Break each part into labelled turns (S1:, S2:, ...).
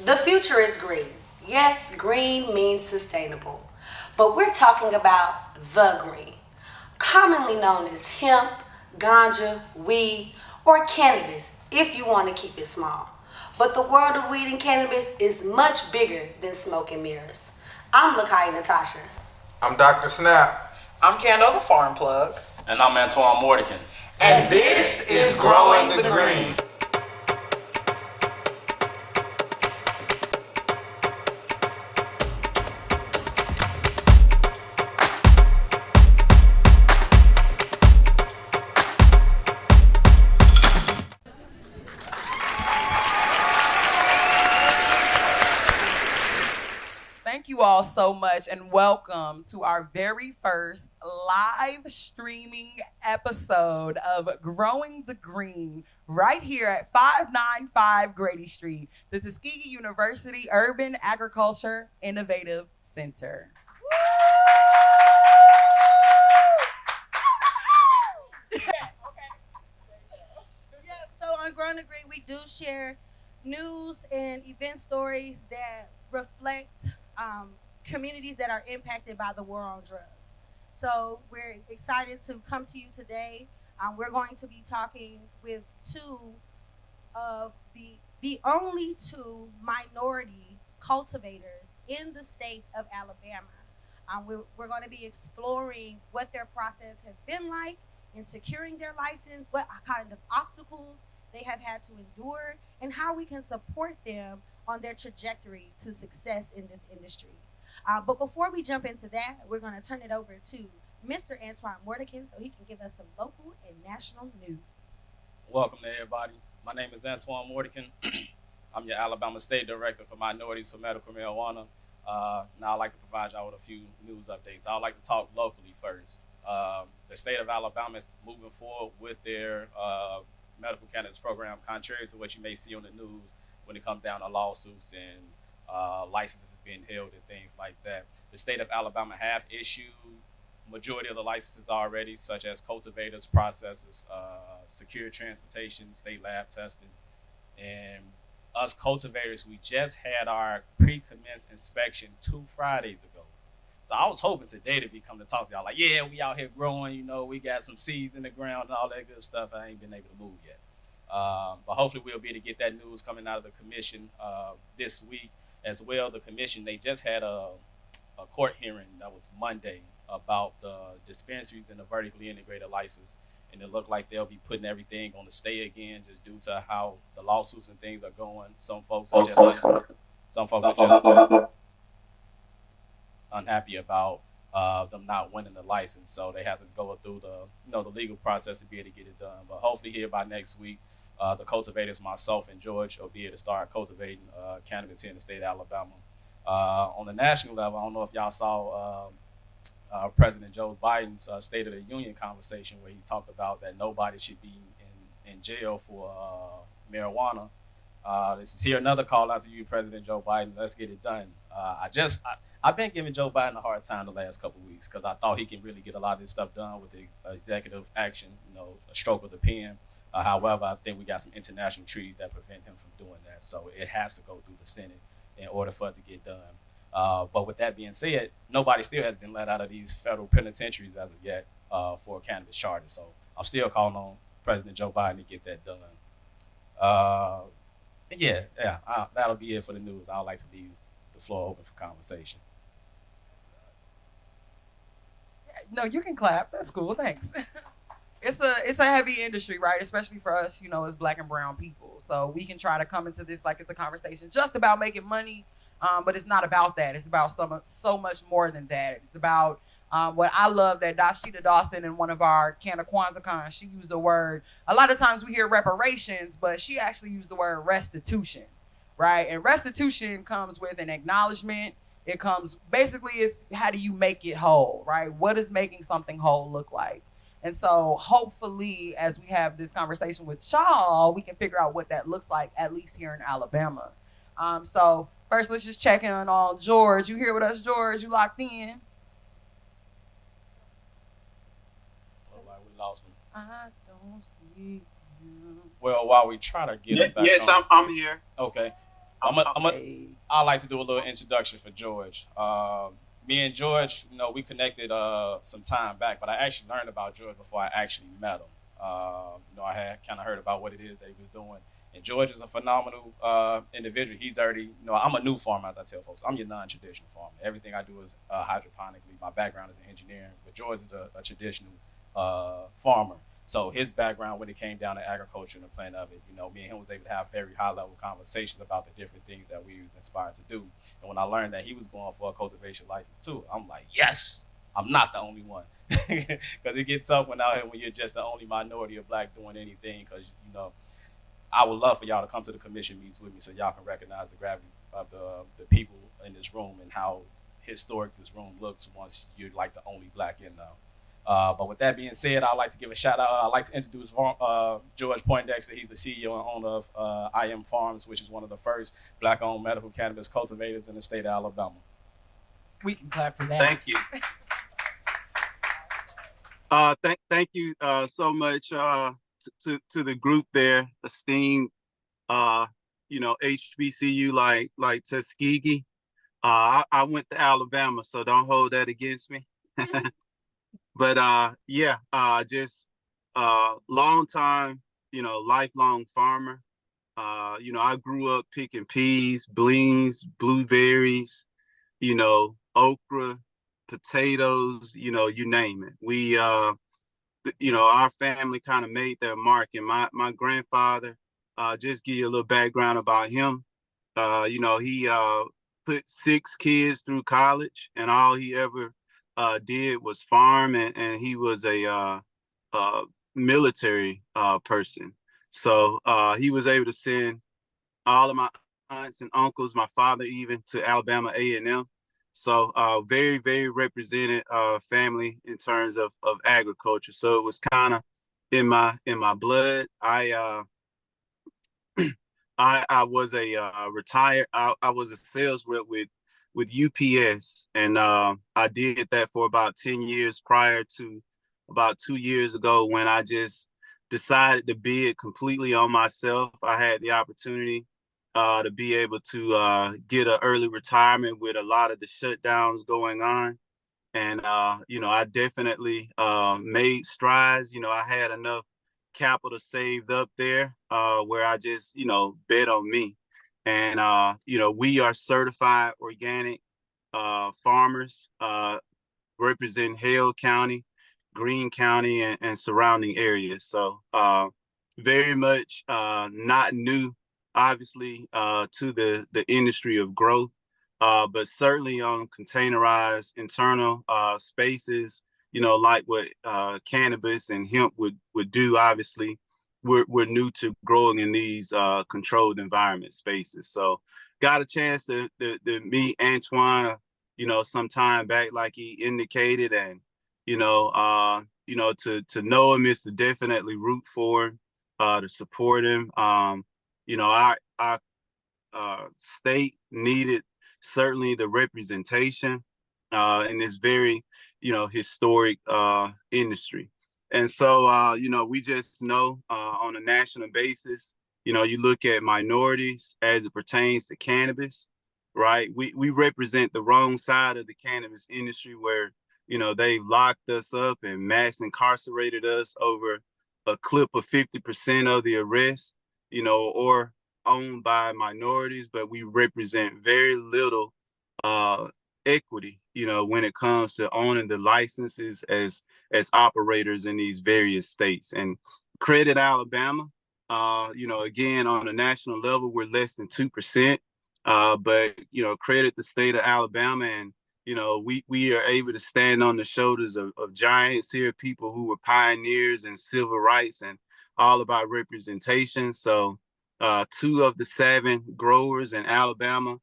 S1: The future is green. Yes, green means sustainable. But we're talking about the green, commonly known as hemp, ganja, weed, or cannabis if you want to keep it small. But the world of weed and cannabis is much bigger than smoke and mirrors. I'm Lakai Natasha.
S2: I'm Dr. Snap.
S3: I'm Kendall, the farm plug.
S4: And I'm Antoine Mordican.
S2: And this is Growing the Green.
S3: Thank you all so much and welcome to our very first live streaming episode of Growing the Green right here at 595 Grady Street, the Tuskegee University Urban Agriculture Innovative Center.
S5: So on Growing the Green, we do share news and event stories that reflect communities that are impacted by the war on drugs. So we're excited to come to you today. We're going to be talking with two of the only two minority cultivators in the state of Alabama. We're going to be exploring what their process has been like in securing their license, what kind of obstacles they have had to endure, and how we can support them on their trajectory to success in this industry. But before we jump into that, we're going to turn it over to Mr. Antoine Mordican so he can give us some local and national news.
S4: Welcome to everybody. My name is Antoine Mordican. I'm your Alabama State Director for Minorities for Medical Marijuana. Now I'd like to provide y'all with a few news updates. I'd like to talk locally first. The state of Alabama is moving forward with their medical cannabis program, contrary to what you may see on the news when it comes down to lawsuits and licenses being held and things like that. The state of Alabama have issued majority of the licenses already, such as cultivators, processors, secure transportation, state lab testing. And us cultivators, we just had our pre-commence inspection 2 Fridays ago. So I was hoping today to be coming to talk to y'all like, yeah, we out here growing, you know, we got some seeds in the ground and all that good stuff. I ain't been able to move yet. But hopefully we'll be able to get that news coming out of the commission this week as well. The commission, they just had a court hearing that was Monday about the dispensaries and the vertically integrated license. And it looked like they'll be putting everything on the stay again just due to how the lawsuits and things are going. Some folks are just unhappy about them not winning the license. So they have to go through the legal process to be able to get it done. But hopefully here by next week, the cultivators, myself and George, will be able to start cultivating cannabis here in the state of Alabama. On the national level, I don't know if y'all saw President Joe Biden's State of the Union conversation where he talked about that nobody should be in jail for marijuana. This is here another call out to you, President Joe Biden. Let's get it done. I've been giving Joe Biden a hard time the last couple of weeks because I thought he can really get a lot of this stuff done with the executive action, a stroke of the pen. However, I think we got some international treaties that prevent him from doing that. So it has to go through the Senate in order for it to get done. But with that being said, nobody still has been let out of these federal penitentiaries as of yet for a cannabis charter. So I'm still calling on President Joe Biden to get that done. That'll be it for the news. I'd like to leave the floor open for conversation.
S3: No, you can clap. That's cool. Thanks. It's a heavy industry, right? Especially for us, as Black and brown people. So we can try to come into this like it's a conversation just about making money, but it's not about that. It's about so much more than that. It's about what I love that Dashita Dawson in one of our Canna Kwanzaa, she used the word. A lot of times we hear reparations, but she actually used the word restitution, right? And restitution comes with an acknowledgement. It comes basically, it's how do you make it whole, right? What does making something whole look like? And so hopefully as we have this conversation with y'all, we can figure out what that looks like, at least here in Alabama. So first, let's just check in on George. You here with us, George? You locked in?
S4: Well, like we lost him.
S3: I don't see you.
S4: Well, while we try to get him back
S6: yes,
S4: on.
S6: I'm here.
S4: Okay. I like to do a little introduction for George. Me and George, we connected some time back, but I actually learned about George before I actually met him. I had kind of heard about what it is that he was doing. And George is a phenomenal individual. He's already, I'm a new farmer, as I tell folks. I'm your non-traditional farmer. Everything I do is hydroponically. My background is in engineering, but George is a traditional farmer. So his background, when it came down to agriculture and the plan of it, me and him was able to have very high-level conversations about the different things that we was inspired to do. And when I learned that he was going for a cultivation license too, I'm like, yes, I'm not the only one. Because it gets tough when out here when you're just the only minority of black doing anything. Because I would love for y'all to come to the commission meetings with me so y'all can recognize the gravity of the people in this room and how historic this room looks once you're like the only black in now. But with that being said, I'd like to give a shout out. I'd like to introduce George Poindexter. He's the CEO and owner of IM Farms, which is one of the first black-owned medical cannabis cultivators in the state of Alabama.
S3: We can clap for that.
S6: Thank you. Thank you so much to the group there, esteemed, HBCU like Tuskegee. I went to Alabama, so don't hold that against me. But just long time, lifelong farmer. I grew up picking peas, beans, blueberries, okra, potatoes, you name it. We, our family kind of made their mark. And my grandfather, just give you a little background about him. He put 6 kids through college, and all he ever did was farm, and he was a military person. So he was able to send all of my aunts and uncles, my father even, to Alabama A&M. So very, very represented family in terms of agriculture. So it was kind of in my blood. I was a retired. I was a sales rep with UPS, and I did that for about 10 years prior to about 2 years ago when I just decided to bid completely on myself. I had the opportunity to be able to get an early retirement with a lot of the shutdowns going on. And, I definitely made strides. I had enough capital saved up there where I just, bet on me. And, we are certified organic farmers representing Hale County, Greene County, and surrounding areas. So very much not new, obviously, to the industry of growth, but certainly on containerized internal spaces, like what cannabis and hemp would do. Obviously, we're new to growing in these controlled environment spaces. So got a chance to meet Antoine, some time back, like he indicated, and to know him is to definitely root for him, to support him. Our state needed certainly the representation in this very, historic industry. And so, we just know on a national basis, you look at minorities as it pertains to cannabis, right? We represent the wrong side of the cannabis industry where, they've locked us up and mass incarcerated us over a clip of 50% of the arrests, or owned by minorities, but we represent very little equity, when it comes to owning the licenses as operators in these various states. And credit Alabama, again, on a national level, we're less than 2%, but, credit the state of Alabama, and, we are able to stand on the shoulders of giants here, people who were pioneers in civil rights and all about representation. So 2 of the 7 growers in Alabama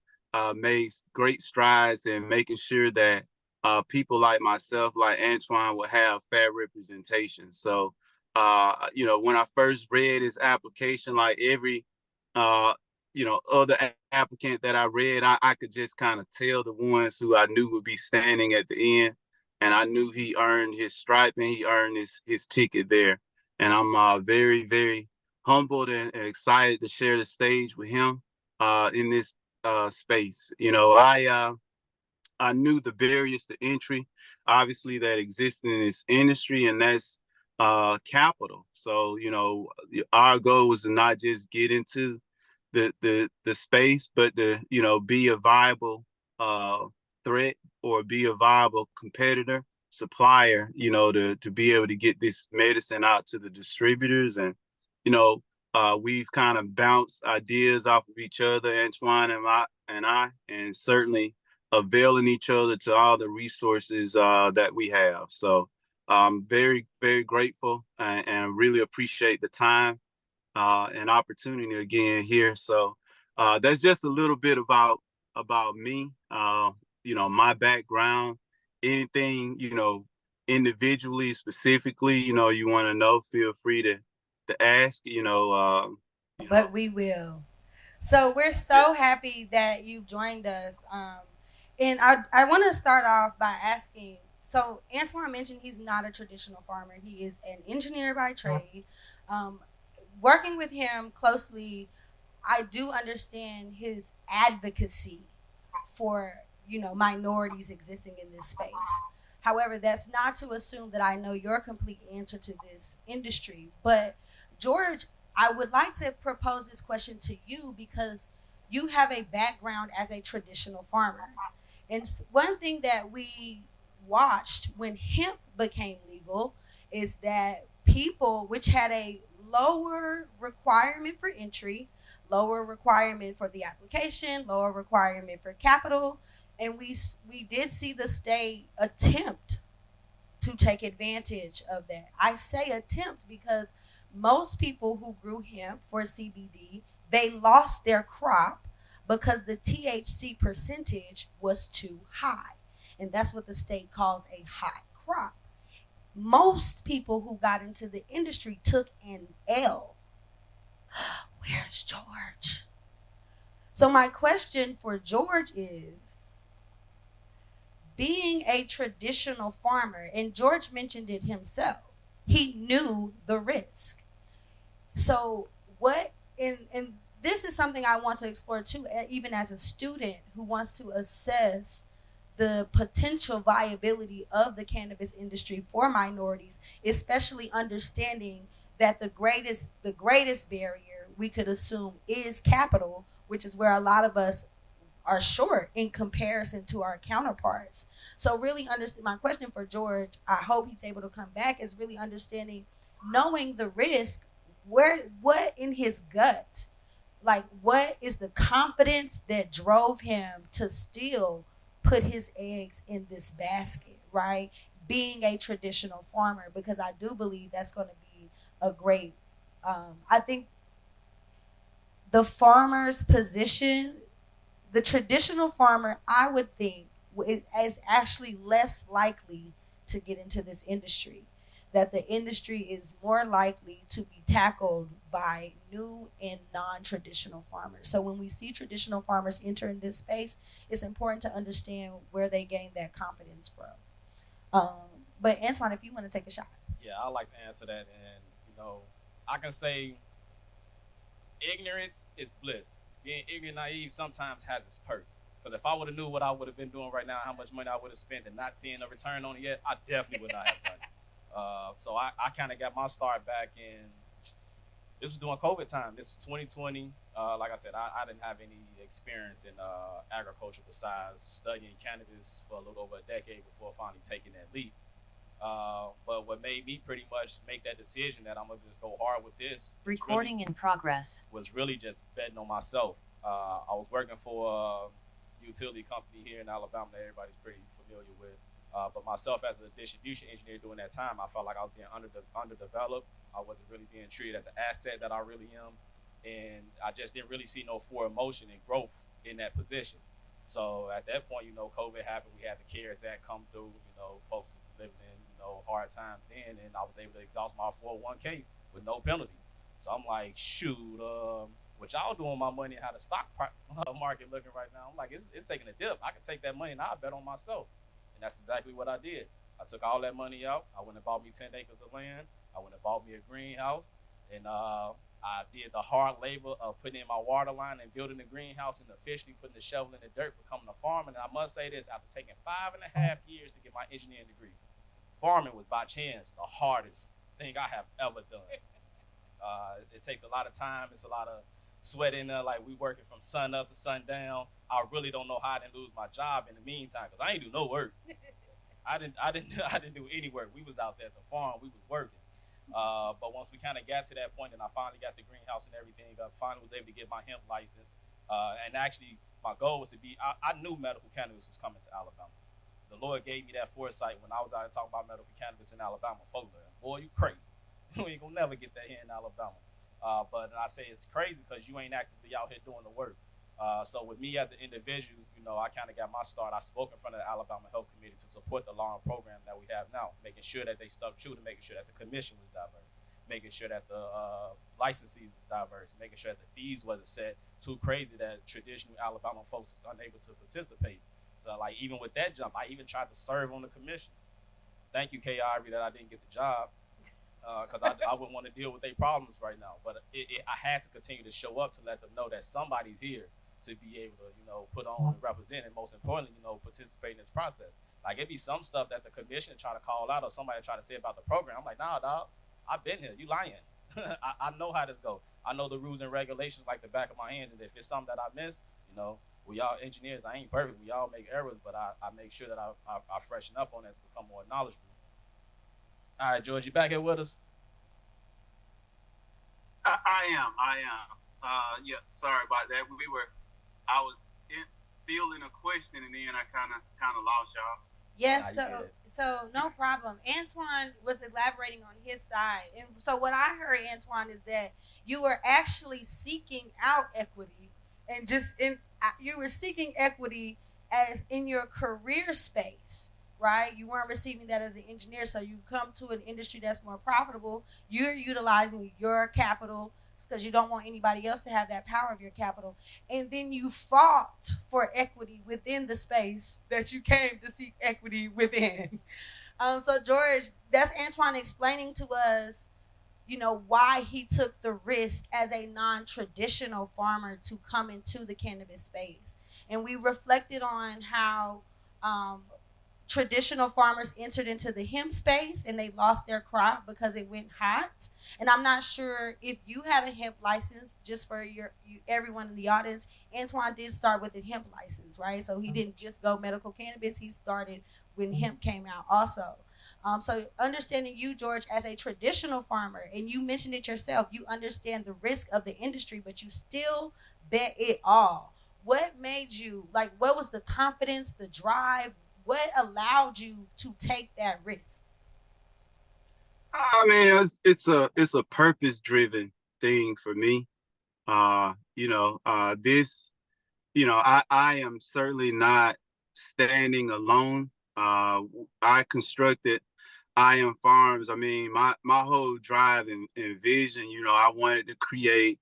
S6: made great strides in making sure that people like myself, like Antoine, will have fair representation. So, when I first read his application, like every, other applicant that I read, I could just kind of tell the ones who I knew would be standing at the end. And I knew he earned his stripe and he earned his ticket there. And I'm very, very humbled and excited to share the stage with him. in this space. I knew the barriers to entry, obviously, that exist in this industry, and that's capital. So, our goal was to not just get into the space, but to, be a viable threat or be a viable competitor, supplier, to be able to get this medicine out to the distributors. And, we've kind of bounced ideas off of each other, Antoine and I, and certainly availing each other to all the resources that we have. So I'm very, very grateful and really appreciate the time and opportunity again here. So that's just a little bit about me, my background, anything, individually, specifically, you want to know, feel free to ask,
S5: But we will. So we're so happy that you've joined us. And I want to start off by asking, so Antoine mentioned he's not a traditional farmer. He is an engineer by trade. Working with him closely, I do understand his advocacy for, minorities existing in this space. However, that's not to assume that I know your complete answer to this industry. But George, I would like to propose this question to you because you have a background as a traditional farmer. And one thing that we watched when hemp became legal is that people, which had a lower requirement for entry, lower requirement for the application, lower requirement for capital, and we did see the state attempt to take advantage of that. I say attempt because most people who grew hemp for CBD, they lost their crop because the THC percentage was too high. And that's what the state calls a high crop. Most people who got into the industry took an L. Where's George? So my question for George is, being a traditional farmer, and George mentioned it himself, he knew the risk. So what, and this is something I want to explore too, even as a student who wants to assess the potential viability of the cannabis industry for minorities, especially understanding that the greatest barrier we could assume is capital, which is where a lot of us are short in comparison to our counterparts. So really understand, my question for George, I hope he's able to come back, is really understanding, knowing the risk, what in his gut, like what is the confidence that drove him to still put his eggs in this basket, right? Being a traditional farmer, because I do believe that's going to be a great, I think the farmer's position, the traditional farmer, I would think, is actually less likely to get into this industry. That the industry is more likely to be tackled by new and non-traditional farmers. So when we see traditional farmers enter in this space, it's important to understand where they gain that confidence from. But Antoine, if you want to take a shot.
S4: Yeah, I like to answer that, and I can say ignorance is bliss. Being ignorant, naive sometimes has its perks. Because if I would have knew what I would have been doing right now, how much money I would have spent, and not seeing a return on it yet, I definitely would not have done it. So I kind of got my start back in. This was during COVID time. This was 2020. Like I said, I didn't have any experience in agriculture besides studying cannabis for a little over a decade before finally taking that leap. But what made me pretty much make that decision that I'm gonna just go hard with this.
S7: Recording in progress.
S4: Was really just betting on myself. I was working for a utility company here in Alabama that everybody's pretty familiar with. But myself as a distribution engineer during that time, I felt like I was being underdeveloped. I wasn't really being treated as the asset that I really am. And I just didn't really see no forward motion and growth in that position. So at that point, COVID happened. We had the CARES Act come through. Folks living in, hard times then. And I was able to exhaust my 401k with no penalty. So I'm like, shoot, what y'all doing with my money and how the stock market looking right now? I'm like, it's taking a dip. I can take that money and I'll bet on myself. And that's exactly what I did. I took all that money out. I went and bought me 10 acres of land. I went and bought me a greenhouse. And I did the hard labor of putting in my water line and building the greenhouse and officially putting the shovel in the dirt, becoming a farmer. And I must say this, after taking 5.5 years to get my engineering degree, farming was by chance the hardest thing I have ever done. It takes a lot of time. It's a lot of sweat in there. Like, we working from sun up to sundown. I really don't know how I didn't lose my job in the meantime, because I ain't do no work. I didn't do any work. We was out there at the farm. We was working. But once we kind of got to that point, and I finally got the greenhouse and everything, I finally was able to get my hemp license. And actually, my goal was to be, I knew medical cannabis was coming to Alabama. The Lord gave me that foresight when I was out talking about medical cannabis in Alabama. Folks, boy, you crazy. You ain't gonna never get that here in Alabama. But I say it's crazy because you ain't actively out here doing the work. So with me as an individual, I kind of got my start. I spoke in front of the Alabama Health Committee to support the law and program that we have now, making sure that they stuck true to making sure that the commission was diverse, making sure that the licensees was diverse, making sure that the fees wasn't set too crazy that traditional Alabama folks is unable to participate. So, like, even with that jump, I even tried to serve on the commission. Thank you, K. Ivory, that I didn't get the job, because I wouldn't want to deal with their problems right now. But I had to continue to show up to let them know that somebody's here to be able to, put on and represent, and most importantly, participate in this process. Like, it be some stuff that the commission try to call out or somebody try to say about the program. I'm like, nah, dog, I've been here. You lying. I know how this go. I know the rules and regulations like the back of my hand, and if it's something that I missed, we all engineers. I ain't perfect. We all make errors, but I make sure that I freshen up on that to become more knowledgeable. All right, George, you back here with us?
S6: I am. Yeah, sorry about that. I was fielding a question, and then I kind of lost y'all.
S5: Yes, so no problem. Antoine was elaborating on his side. And so what I heard, Antoine, is that you were actually seeking out equity, and you were seeking equity as in your career space, right? You weren't receiving that as an engineer, so you come to an industry that's more profitable. You're utilizing your capital because you don't want anybody else to have that power of your capital. And then you fought for equity within the space that you came to seek equity within. So George, that's Antoine explaining to us, why he took the risk as a non-traditional farmer to come into the cannabis space. And we reflected on how traditional farmers entered into the hemp space and they lost their crop because it went hot. And I'm not sure if you had a hemp license. Just for everyone in the audience, Antoine did start with a hemp license, right? So he didn't just go medical cannabis. He started when hemp came out also. So understanding you, George, as a traditional farmer, and you mentioned it yourself, you understand the risk of the industry, but you still bet it all. What made you, what was the confidence, the drive? What allowed you to take that risk?
S6: I mean, it's a purpose-driven thing for me. I am certainly not standing alone. I constructed I Am Farms. I mean, my whole drive and vision, I wanted to create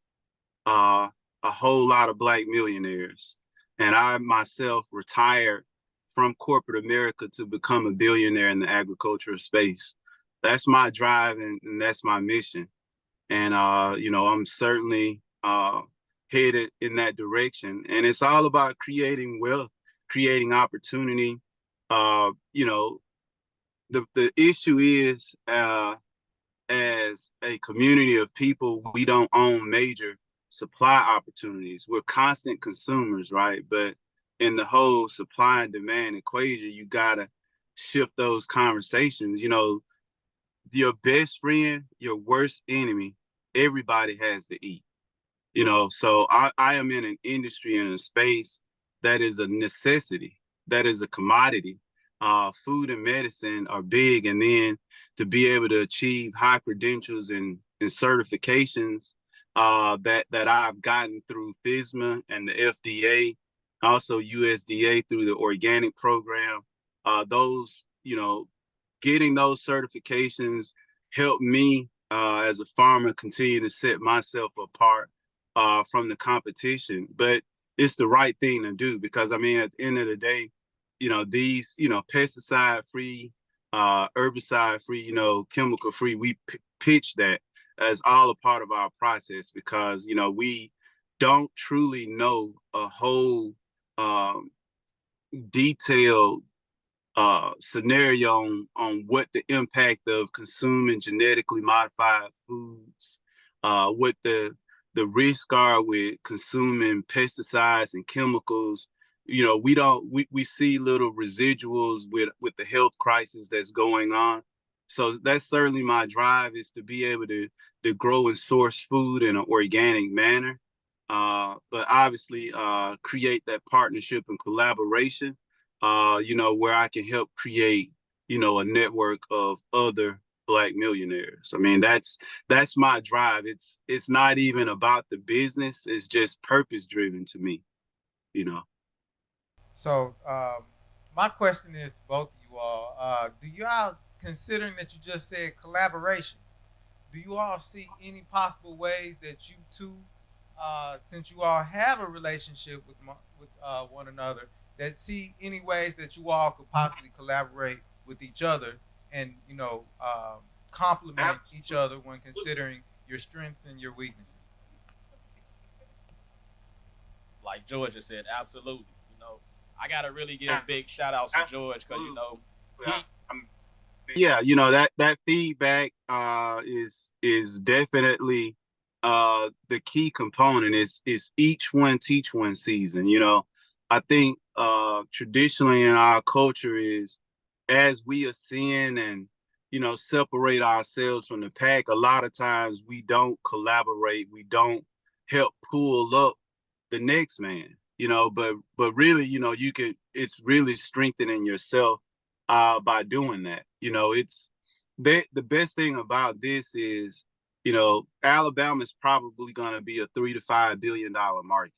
S6: a whole lot of Black millionaires. And I myself retired from corporate America to become a billionaire in the agricultural space. That's my drive, and that's my mission. And, I'm certainly headed in that direction. And it's all about creating wealth, creating opportunity. The issue is, as a community of people, we don't own major supply opportunities. We're constant consumers, right? But in the whole supply and demand equation, you gotta shift those conversations. Your best friend, your worst enemy, everybody has to eat. So I am in an industry, in a space that is a necessity, that is a commodity. Food and medicine are big, and then to be able to achieve high credentials and certifications that I've gotten through FSMA and the FDA, also USDA through the organic program. Getting those certifications helped me as a farmer continue to set myself apart from the competition. But it's the right thing to do, because I mean, at the end of the day, these, pesticide free, herbicide free, chemical free, we pitch that. as all a part of our process, because we don't truly know a whole um, detailed scenario on what the impact of consuming genetically modified foods, what the risks are with consuming pesticides and chemicals. We see little residuals with the health crisis that's going on. So that's certainly my drive, is to be able to grow and source food in an organic manner, but obviously create that partnership and collaboration, where I can help create, a network of other Black millionaires. I mean, that's my drive. It's not even about the business. It's just purpose driven to me, you know.
S8: So, my question is to both of you all: do you all, considering that you just said collaboration, do you all see any possible ways that you two, since you all have a relationship with one another, that see any ways that you all could possibly collaborate with each other and complement each other when considering your strengths and your weaknesses?
S4: Like George just said, absolutely. I gotta really give big shout outs to George, because he,
S6: Yeah, that feedback is definitely the key component. Is each one teach one season. I think traditionally in our culture is, as we ascend and separate ourselves from the pack, a lot of times we don't collaborate, we don't help pull up the next man. But really, it's really strengthening yourself by doing that. It's the best thing about this is, Alabama's probably going to be a $3 to $5 billion market.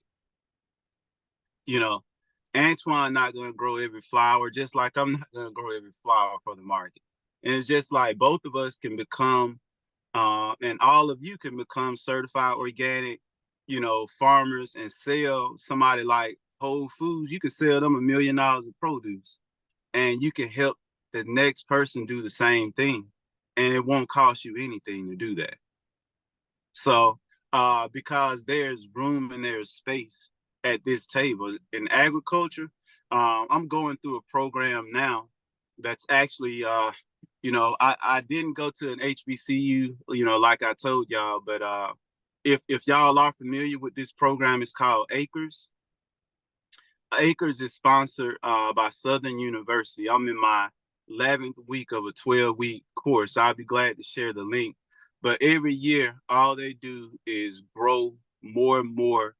S6: Antoine not going to grow every flower, just like I'm not going to grow every flower for the market. And it's just like both of us can become, and all of you can become certified organic, farmers, and sell somebody like Whole Foods. You can sell them $1 million of produce, and you can help the next person do the same thing, and it won't cost you anything to do that. So, because there's room and there's space at this table in agriculture, I'm going through a program now that's actually, I didn't go to an HBCU, like I told y'all, but if y'all are familiar with this program, it's called Acres. Acres is sponsored by Southern University. I'm in my 11th week of a 12-week course. I'll be glad to share the link. But every year, all they do is grow more and more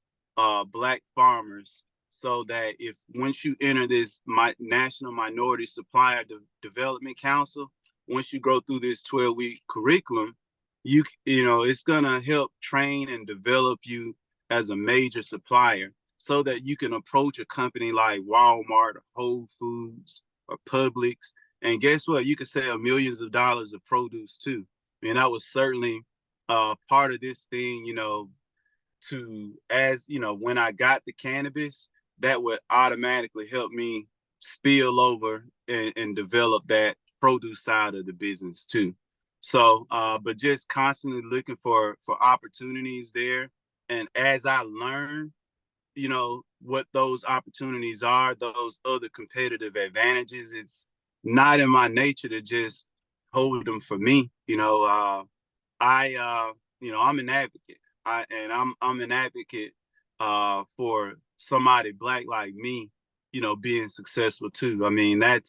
S6: Black farmers, so that once you enter this National Minority Supplier Development Council, once you go through this 12-week curriculum, it's gonna help train and develop you as a major supplier, so that you can approach a company like Walmart or Whole Foods or Publix, and guess what? You can sell millions of dollars of produce too. And that was certainly part of this thing, when I got the cannabis, that would automatically help me spill over and develop that produce side of the business too. So, but just constantly looking for opportunities there. And as I learn, what those opportunities are, those other competitive advantages, it's not in my nature to just hold them for me. I'm an advocate. I'm an advocate for somebody Black like me, being successful too. I mean, that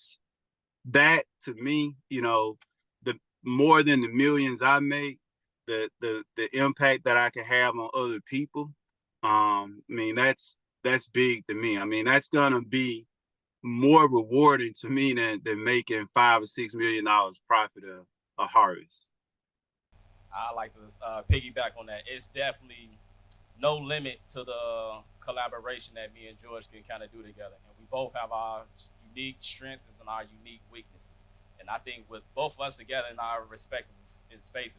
S6: to me, the more than the millions I make, the impact that I can have on other people. I mean, that's big to me. I mean, that's gonna be more rewarding to me than making $5 or $6 million profit a harvest.
S4: I like to piggyback on that. It's definitely no limit to the collaboration that me and George can kind of do together. And we both have our unique strengths and our unique weaknesses. And I think with both of us together in our respective spaces,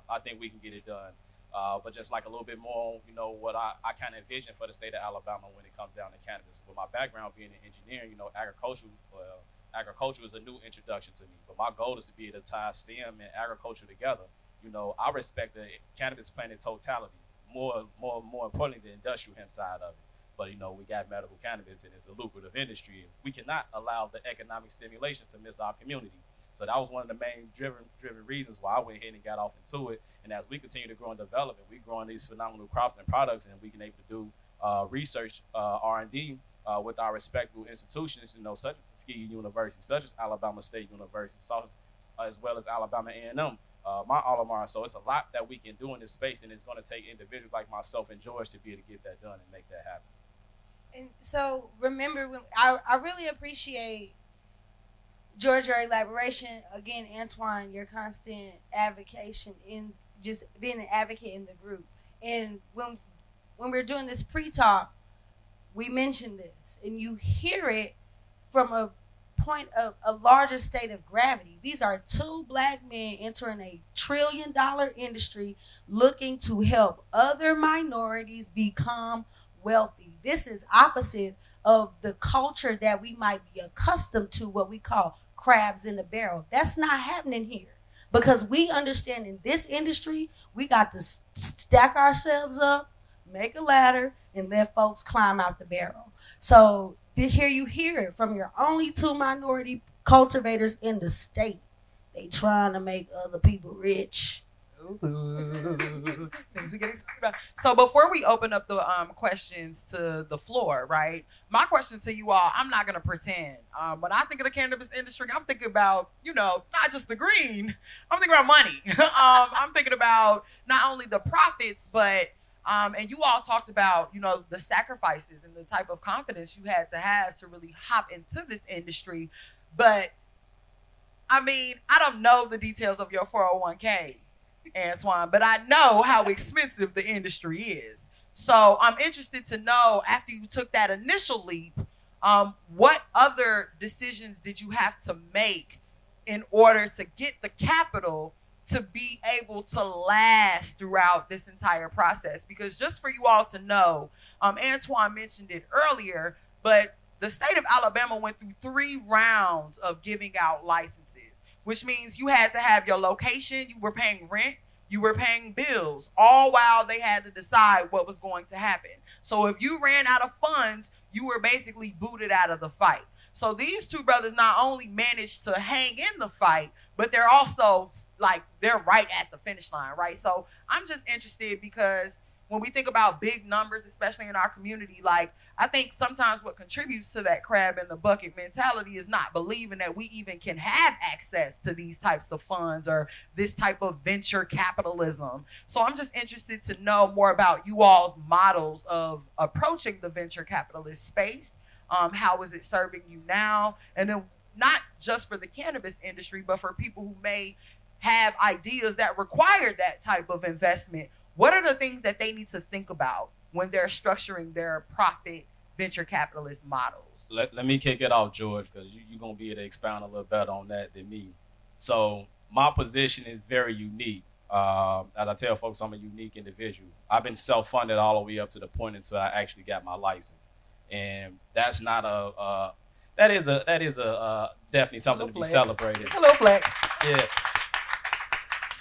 S4: I think we can get it done. But just like a little bit more, what I kind of envision for the state of Alabama when it comes down to cannabis. With my background being in engineering, agriculture is a new introduction to me. But my goal is to be able to tie STEM and agriculture together you know, I respect the cannabis plant in totality. More importantly, the industrial hemp side of it. But you know, we got medical cannabis, and it's a lucrative industry. And we cannot allow the economic stimulation to miss our community. So that was one of the main driven reasons why I went ahead and got off into it. And as we continue to grow and develop it, we're growing these phenomenal crops and products, and we can able to do research, R&D with our respectable institutions, you know, such as Tuskegee University, such as Alabama State University, as well as Alabama A&M, my alma mater. So it's a lot that we can do in this space, and it's going to take individuals like myself and George to be able to get that done and make that happen.
S5: And so remember, I really appreciate George, your elaboration. Again, Antoine, your constant advocation in just being an advocate in the group. And when we're doing this pre-talk, we mentioned this, and you hear it from a point of a larger state of gravity. These are two black men entering a $1 trillion industry looking to help other minorities become wealthy. This is opposite of the culture that we might be accustomed to, what we call crabs in the barrel. That's not happening here, because we understand in this industry, we got to stack ourselves up, make a ladder, and let folks climb out the barrel. So here you hear it from your only two minority cultivators in the state. They trying to make other people rich.
S3: Ooh, things we get excited about. So before we open up the questions to the floor, right? My question to you all, I'm not gonna pretend. When I think of the cannabis industry, I'm thinking about, you know, not just the green. I'm thinking about money. I'm thinking about not only the profits, but and you all talked about, you know, the sacrifices and the type of confidence you had to really hop into this industry. But I mean, I don't know the details of your 401k, Antoine, but I know how expensive the industry is. So I'm interested to know, after you took that initial leap, what other decisions did you have to make in order to get the capital to be able to last throughout this entire process? Because just for you all to know, Antoine mentioned it earlier, but the state of Alabama went through 3 rounds of giving out licenses, which means you had to have your location, you were paying rent, you were paying bills, all while they had to decide what was going to happen. So if you ran out of funds, you were basically booted out of the fight. So these two brothers not only managed to hang in the fight, but they're also like, they're right at the finish line, right? So I'm just interested, because when we think about big numbers, especially in our community, like, I think sometimes what contributes to that crab in the bucket mentality is not believing that we even can have access to these types of funds or this type of venture capitalism. So I'm just interested to know more about you all's models of approaching the venture capitalist space. How is it serving you now? And then not just for the cannabis industry, but for people who may have ideas that require that type of investment. What are the things that they need to think about when they're structuring their profit venture capitalist models?
S4: Let me kick it off, George, because you're going to be able to expound a little better on that than me. So my position is very unique. As I tell folks, I'm a unique individual. I've been self-funded all the way up to the point until I actually got my license. And that's not that is definitely something to be celebrated.
S3: It's a little flex.
S4: Yeah.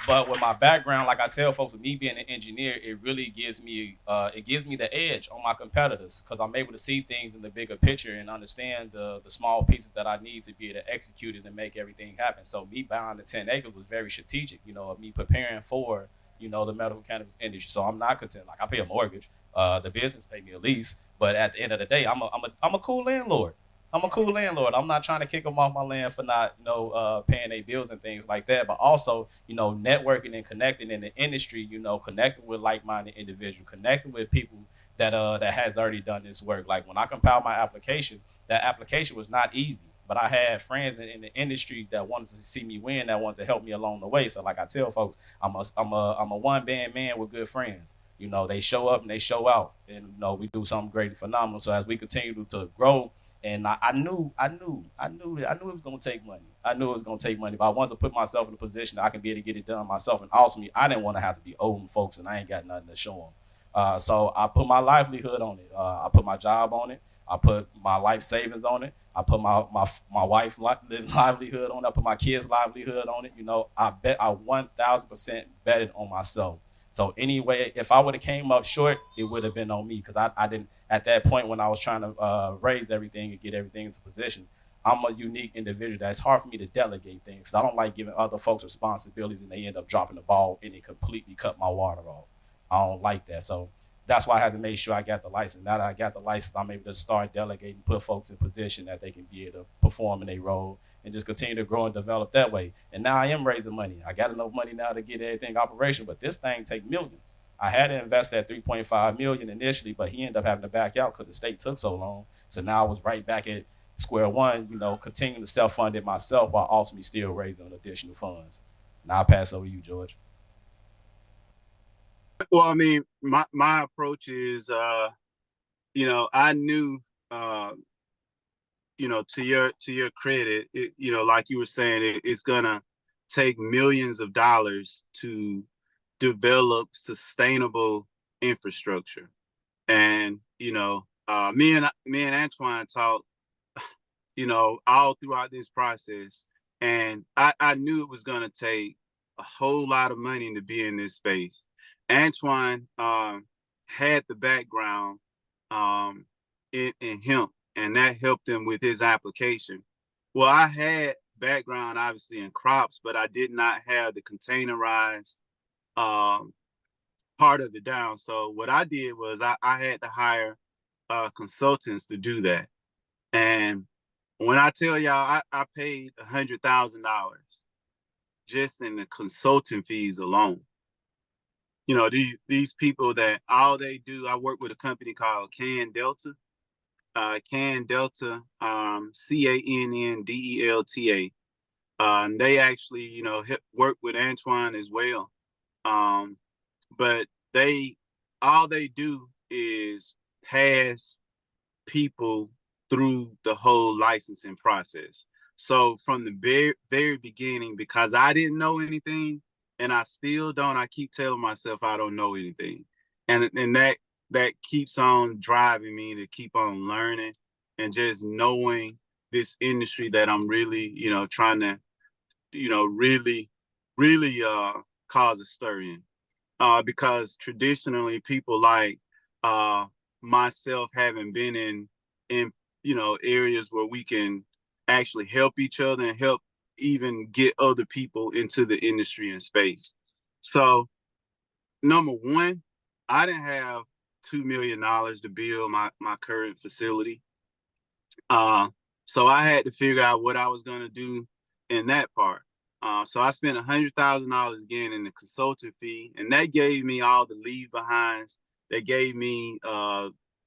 S4: But with my background, like I tell folks, with me being an engineer, it really gives me the edge on my competitors, because I'm able to see things in the bigger picture and understand the small pieces that I need to be able to execute it and make everything happen. So me buying the 10 acres was very strategic, you know, of me preparing for, you know, the medical cannabis industry. So I'm not content. Like, I pay a mortgage, the business pay me a lease, but at the end of the day, I'm a cool landlord. I'm a cool landlord. I'm not trying to kick them off my land for not, you know, paying their bills and things like that. But also, you know, networking and connecting in the industry, you know, connecting with like-minded individuals, connecting with people that has already done this work. Like, when I compiled my application, that application was not easy. But I had friends in the industry that wanted to see me win, that wanted to help me along the way. So like I tell folks, I'm a one-band man with good friends. You know, they show up and they show out, and, you know, we do something great and phenomenal. So as we continue to grow, and I knew it was gonna take money. I knew it was gonna take money, but I wanted to put myself in a position that I can be able to get it done myself. And ultimately, I didn't want to have to be owing folks, and I ain't got nothing to show them. So I put my livelihood on it. I put my job on it. I put my life savings on it. I put my wife's livelihood on it. I put my kids' livelihood on it. You know, I 1,000% betted on myself. So anyway, if I would have came up short, it would have been on me because I didn't at that point when I was trying to raise everything and get everything into position. I'm a unique individual. That's hard for me to delegate things. I don't like giving other folks responsibilities and they end up dropping the ball and it completely cut my water off. I don't like that. So that's why I had to make sure I got the license. Now that I got the license, I'm able to start delegating, put folks in position that they can be able to perform in their role and just continue to grow and develop that way. And now I am raising money. I got enough money now to get everything operational, but this thing take millions. I had to invest that 3.5 million initially, but he ended up having to back out because the state took so long. So now I was right back at square one, you know, continuing to self-fund it myself while ultimately still raising additional funds. Now I'll pass over to you, George.
S6: Well, I mean, my approach is, you know, I knew, you know, to your credit, you know, like you were saying, it's gonna take millions of dollars to develop sustainable infrastructure. And you know, me and Antoine talked, you know, all throughout this process, and I knew it was gonna take a whole lot of money to be in this space. Antoine had the background in hemp, and that helped him with his application. Well, I had background obviously in crops, but I did not have the containerized um, part of it down. So what I did was I had to hire consultants to do that. And when I tell y'all, I paid $100,000 just in the consulting fees alone. You know, these people that all they do, I work with a company called Can Delta. Can Delta, CANNDELTA. And they actually, you know, work with Antoine as well. But all they do is pass people through the whole licensing process. So from the very beginning, because I didn't know anything, and I still don't, I keep telling myself I don't know anything, and that keeps on driving me to keep on learning and just knowing this industry that I'm really, you know, trying to, you know, really cause a stir in. Because traditionally people like myself haven't been in you know areas where we can actually help each other and help even get other people into the industry and space. So number one, I didn't have $2 million to build my current facility. So I had to figure out what I was going to do in that part. So I spent $100,000 again in the consulting fee, and that gave me all the leave behinds. That gave me,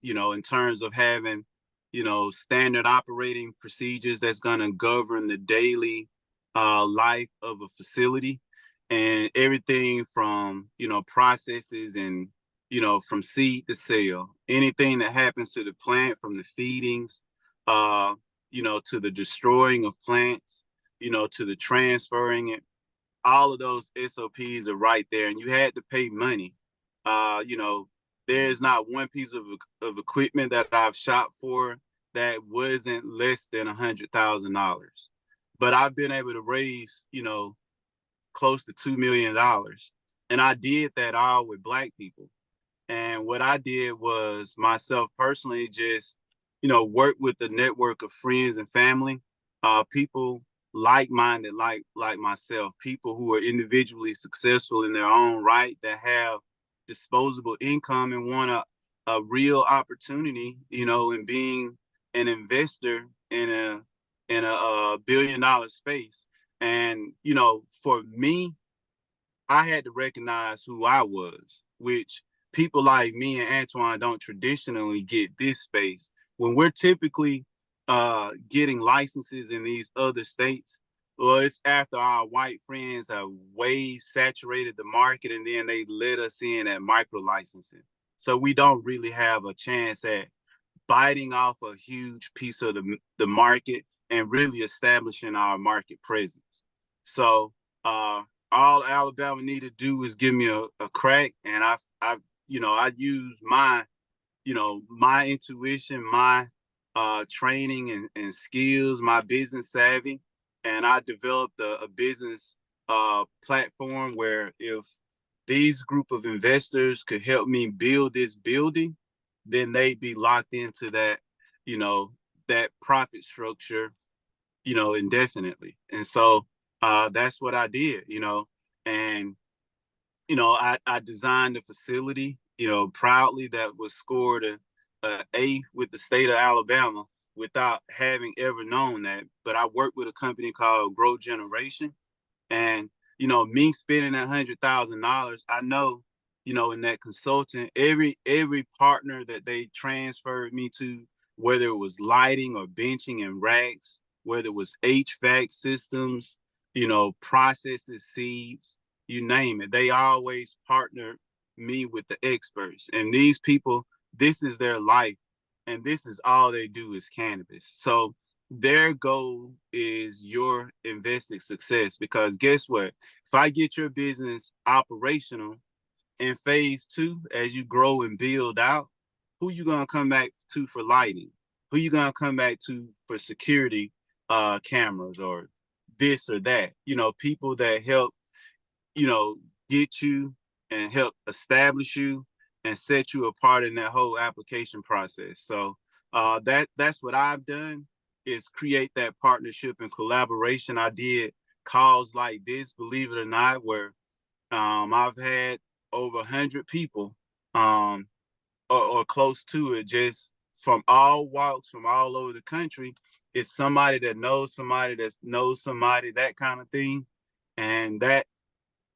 S6: you know, in terms of having, you know, standard operating procedures that's going to govern the daily life of a facility, and everything from, you know, processes and, you know, from seed to sale, anything that happens to the plant from the feedings, you know, to the destroying of plants, you know, to the transferring it. All of those SOPs are right there, and you had to pay money. You know, there's not one piece of equipment that I've shopped for that wasn't less than $100,000. But I've been able to raise, you know, close to $2 million. And I did that all with Black people. And what I did was myself personally just, you know, work with the network of friends and family, people like-minded, like myself, people who are individually successful in their own right, that have disposable income and want a real opportunity, you know, in being an investor in a $1 billion space. And, you know, for me, I had to recognize who I was, which people like me and Antoine don't traditionally get this space. When we're typically getting licenses in these other states, well, it's after our white friends have way saturated the market and then they let us in at micro licensing. So we don't really have a chance at biting off a huge piece of the market and really establishing our market presence. So all Alabama need to do is give me a crack, and I you know, I use my, you know, my intuition, my training and skills, my business savvy, and I developed a business platform where if these group of investors could help me build this building, then they'd be locked into that, you know, that profit structure, you know, indefinitely. And so that's what I did, you know, and you know, I designed a facility, you know, proudly that was scored a A with the state of Alabama without having ever known that. But I worked with a company called Grow Generation, and you know, me spending $100,000, I know, you know, in that consultant, every partner that they transferred me to, whether it was lighting or benching and racks, whether it was HVAC systems, you know, processes, seeds, you name it, they always partner me with the experts. And these people, this is their life, and this is all they do is cannabis. So their goal is your invested success, because guess what? If I get your business operational in phase 2, as you grow and build out, who you gonna come back to for lighting? Who you gonna come back to for security cameras or this or that? You know, people that help, you know, get you and help establish you and set you apart in that whole application process. So that's what I've done, is create that partnership and collaboration. I did calls like this, believe it or not, where I've had over 100 people or close to it, just from all walks, from all over the country. It's somebody that knows somebody, that kind of thing. And that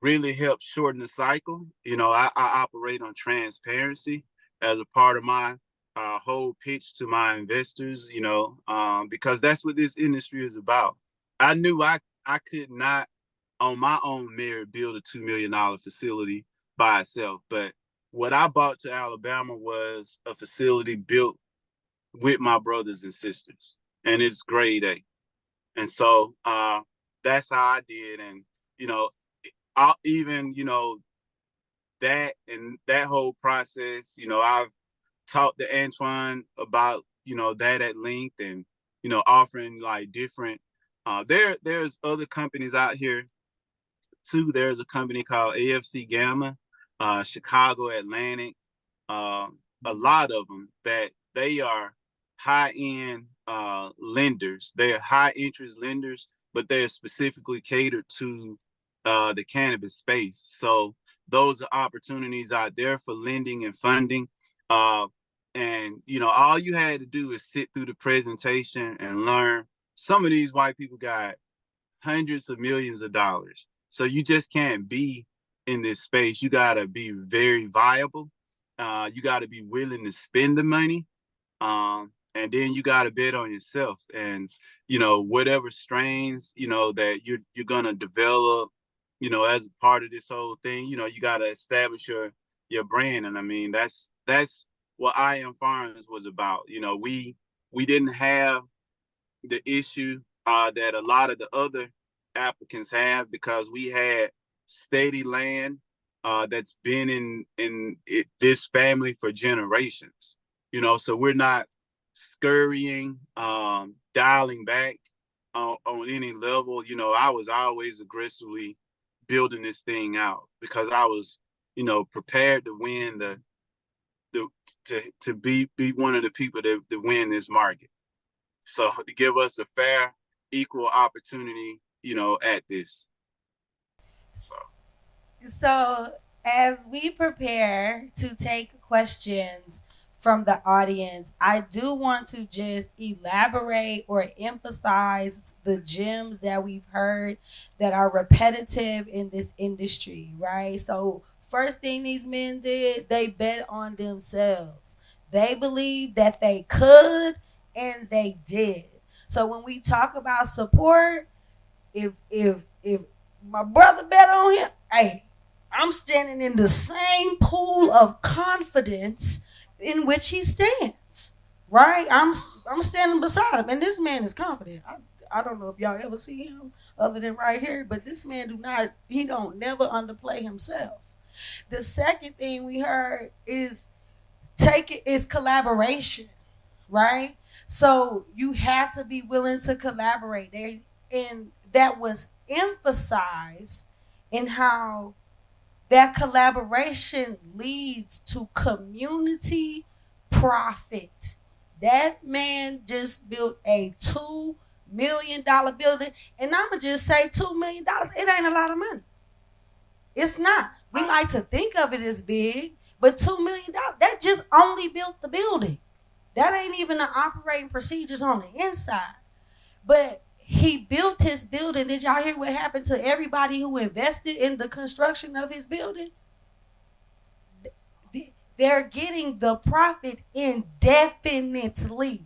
S6: really helps shorten the cycle. You know, I operate on transparency as a part of my whole pitch to my investors, you know, because that's what this industry is about. I knew I could not, on my own merit, build a $2 million facility by itself. But what I brought to Alabama was a facility built with my brothers and sisters, and it's grade A. And so that's how I did. And, you know, even, you know, that and that whole process, you know, I've talked to Antoine about, you know, that at length, and, you know, offering like different, there's other companies out here too. There's a company called AFC Gamma, Chicago Atlantic, a lot of them that they are high-end lenders. They're high-interest lenders, but they're specifically catered to the cannabis space. So those are opportunities out there for lending and funding. And, you know, all you had to do is sit through the presentation and learn. Some of these white people got hundreds of millions of dollars. So you just can't be in this space. You got to be very viable. You got to be willing to spend the money. And then you got to bet on yourself. And, you know, whatever strains, you know, that you're going to develop, you know, as a part of this whole thing, you know, you got to establish your brand. And I mean, that's what I Am Farms was about. You know, we didn't have the issue that a lot of the other applicants have, because we had steady land that's been in this family for generations. You know, so we're not scurrying, dialing back on any level. You know, I was always aggressively building this thing out, because I was, you know, prepared to win to be one of the people that win this market. So to give us a fair, equal opportunity, you know, at this.
S5: So, as we prepare to take questions from the audience, I do want to just elaborate or emphasize the gems that we've heard that are repetitive in this industry, right? So, first thing these men did, they bet on themselves. They believed that they could, and they did. So, when we talk about support, if my brother bet on him, hey, I'm standing in the same pool of confidence in which he stands, right? I'm standing beside him, and this man is confident. I don't know if y'all ever see him other than right here, but this man don't never underplay himself. The second thing we heard is collaboration, right? So you have to be willing to collaborate. And that was emphasized in how that collaboration leads to community profit. That man just built a $2 million building, and I'ma just say $2 million. It ain't a lot of money. It's not. We like to think of it as big, but $2 million, that just only built the building. That ain't even the operating procedures on the inside. But he built his building. Did y'all hear what happened to everybody who invested in the construction of his building? They're getting the profit indefinitely,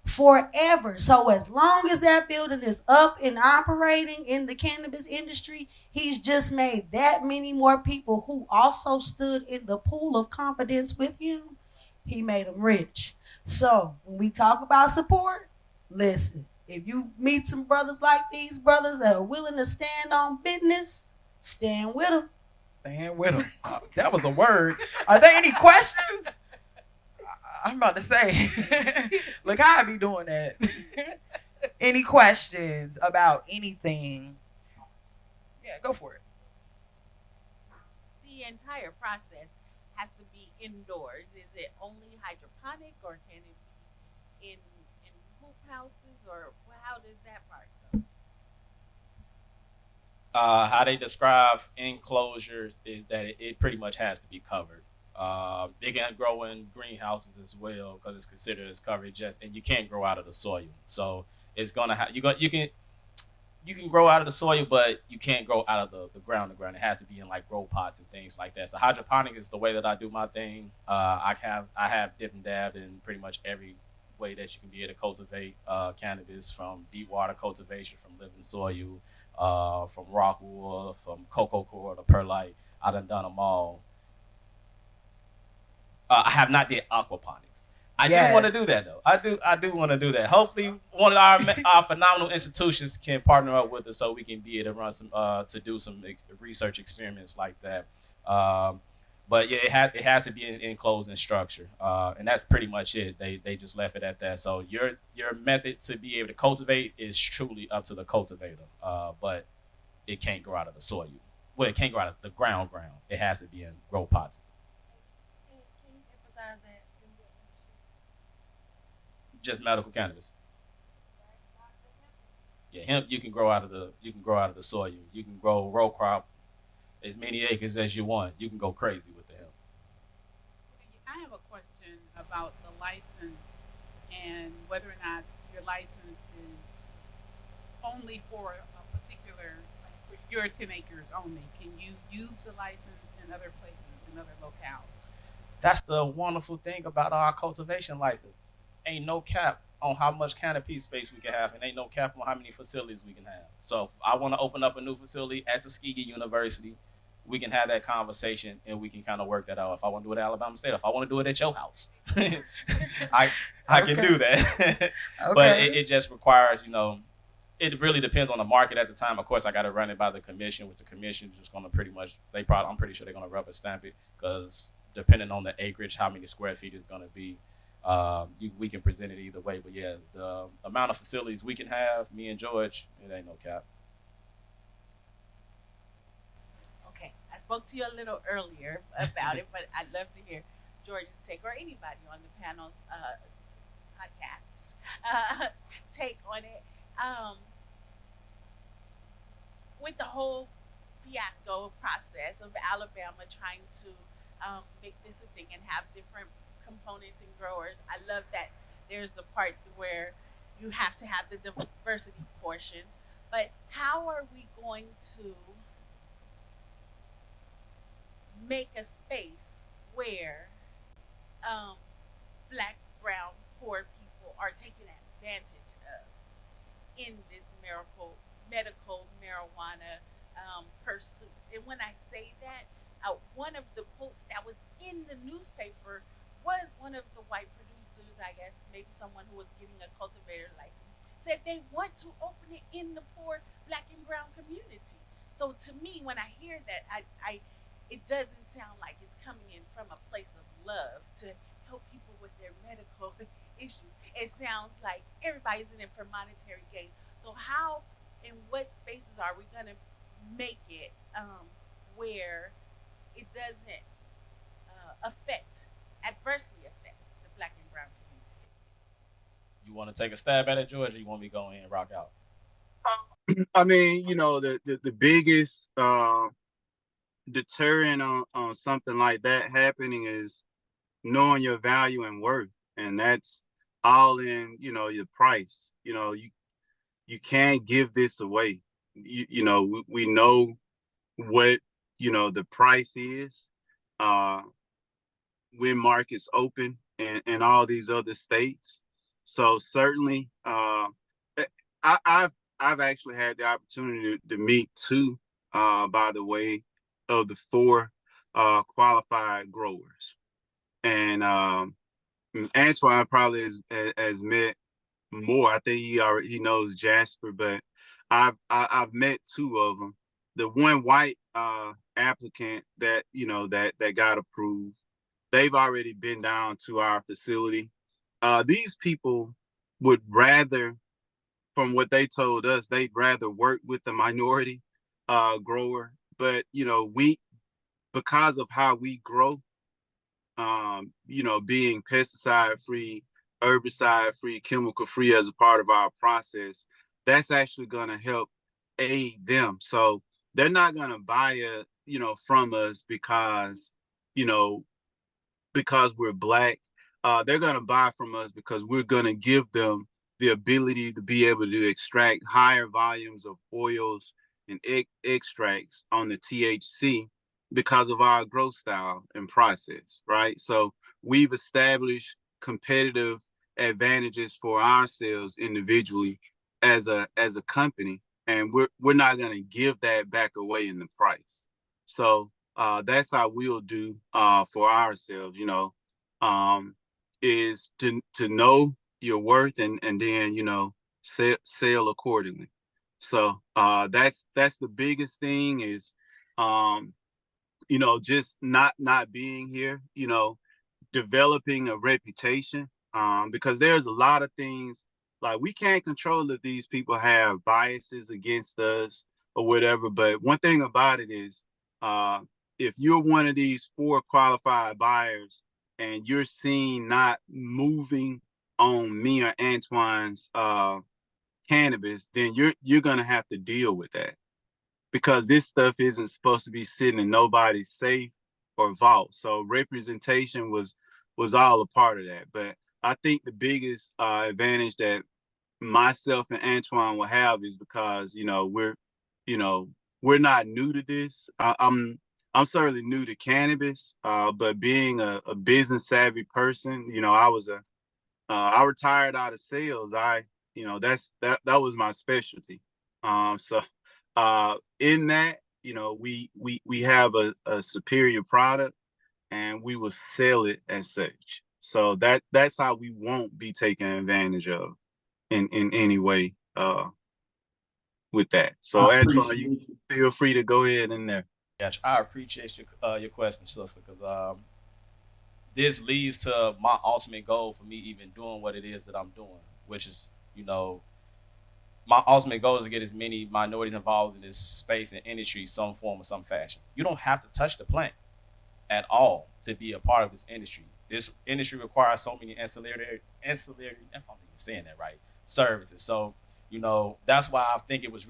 S5: forever. So as long as that building is up and operating in the cannabis industry, he's just made that many more people who also stood in the pool of confidence with him. He made them rich. So when we talk about support, listen, if you meet some brothers like these brothers that are willing to stand on business, stand with them.
S3: Stand with them. That was a word. Are there any questions? I'm about to say, look how I be doing that. Any questions about anything? Yeah, go for it.
S9: The entire process has to be indoors. Is it only hydroponic, or can it be in hoop houses, or how does that part go?
S4: How they describe enclosures is that it pretty much has to be covered. They can grow in greenhouses as well because it's considered as covered, and you can't grow out of the soil. So it's gonna have you can grow out of the soil, but you can't grow out of the ground. It has to be in like grow pots and things like that. So hydroponic is the way that I do my thing. I have dipped and dabbed in pretty much every way that you can be able to cultivate cannabis, from deep water cultivation, from living soil, from rock wool, from cocoa coir to perlite. I done them all. I have not did aquaponics. I do want to do that though. I do want to do that. Hopefully, one of our phenomenal institutions can partner up with us so we can be able to run some to do some research experiments like that. But yeah, it has to be an enclosed structure, and that's pretty much it. They just left it at that. So your method to be able to cultivate is truly up to the cultivator, but it can't grow out of the soil. Well, it can't grow out of the ground. It has to be in grow pots.
S5: Can you emphasize that?
S4: Just medical cannabis. Yeah, hemp you can grow out of the soil. You can grow row crop as many acres as you want. You can go crazy with the hemp.
S10: I have a question about the license and whether or not your license is only for a particular, like for your 10 acres only. Can you use the license in other places, in other locales?
S4: That's the wonderful thing about our cultivation license. Ain't no cap on how much canopy space we can have, and ain't no cap on how many facilities we can have. So if I want to open up a new facility at Tuskegee University, we can have that conversation and we can kind of work that out. If I want to do it at Alabama State, if I want to do it at your house, I can do that. But it just requires, it really depends on the market at the time. Of course, I got to run it by the commission, which the commission is just going to pretty much, I'm pretty sure they're going to rubber stamp it, because depending on the acreage, how many square feet it's going to be, we can present it either way. But yeah, the amount of facilities we can have, me and George, it ain't no cap.
S9: Okay, I spoke to you a little earlier about it, but I'd love to hear George's take, or anybody on the panel's podcasts take on it. With the whole fiasco process of Alabama trying to make this a thing and have different components and growers, I love that there's a part where you have to have the diversity portion. But how are we going to make a space where Black, brown, poor people are taken advantage of in this medical marijuana pursuit? And when I say that, one of the quotes that was in the newspaper was one of the white producers, I guess, maybe someone who was getting a cultivator license, said they want to open it in the poor Black and brown community. So to me, when I hear that, it doesn't sound like it's coming in from a place of love to help people with their medical issues. It sounds like everybody's in it for monetary gain. So how and what spaces are we going to make it where it doesn't adversely affect the Black and brown community?
S4: You want to take a stab at it, George, or you want me to go in and rock out?
S6: I mean, the biggest deterrent on something like that happening is knowing your value and worth, and that's all in your price. You can't give this away. We know what the price is when markets open and all these other states. So certainly, I've actually had the opportunity to meet two, by the way, of the four qualified growers, and Antoine probably has met more. I think he knows Jasper, but I've met two of them. The one white applicant that got approved, they've already been down to our facility. These people would rather, from what they told us, they'd rather work with the minority grower. But we, because of how we grow, being pesticide free, herbicide free, chemical free as a part of our process, that's actually going to help aid them. So they're not going to buy it, from us because we're Black. They're going to buy from us because we're going to give them the ability to be able to extract higher volumes of oils and extracts on the THC because of our growth style and process, right? So we've established competitive advantages for ourselves individually as a company, and we're not going to give that back away in the price. So that's how we'll do for ourselves, is to know your worth and then sell accordingly. So that's the biggest thing is just not being here, developing a reputation, because there's a lot of things like we can't control if these people have biases against us or whatever. But one thing about it is, if you're one of these four qualified buyers and you're seen not moving on me or Antoine's cannabis, then you're gonna have to deal with that, because this stuff isn't supposed to be sitting in nobody's safe or vault. So representation was all a part of that. But I think the biggest advantage that myself and Antoine will have is because we're not new to this. I'm certainly new to cannabis, but being a business savvy person, I retired out of sales. That was my specialty. So in that, we have a superior product, and we will sell it as such. So that's how we won't be taken advantage of in any way with that. So Antoine, you feel free to go ahead in there.
S4: Gotcha. I appreciate your question, sister, because this leads to my ultimate goal for me even doing what it is that I'm doing, which is, my ultimate goal is to get as many minorities involved in this space and industry, some form or some fashion. You don't have to touch the plant at all to be a part of this industry. This industry requires so many ancillary, if I'm even saying that right, services. So, that's why it was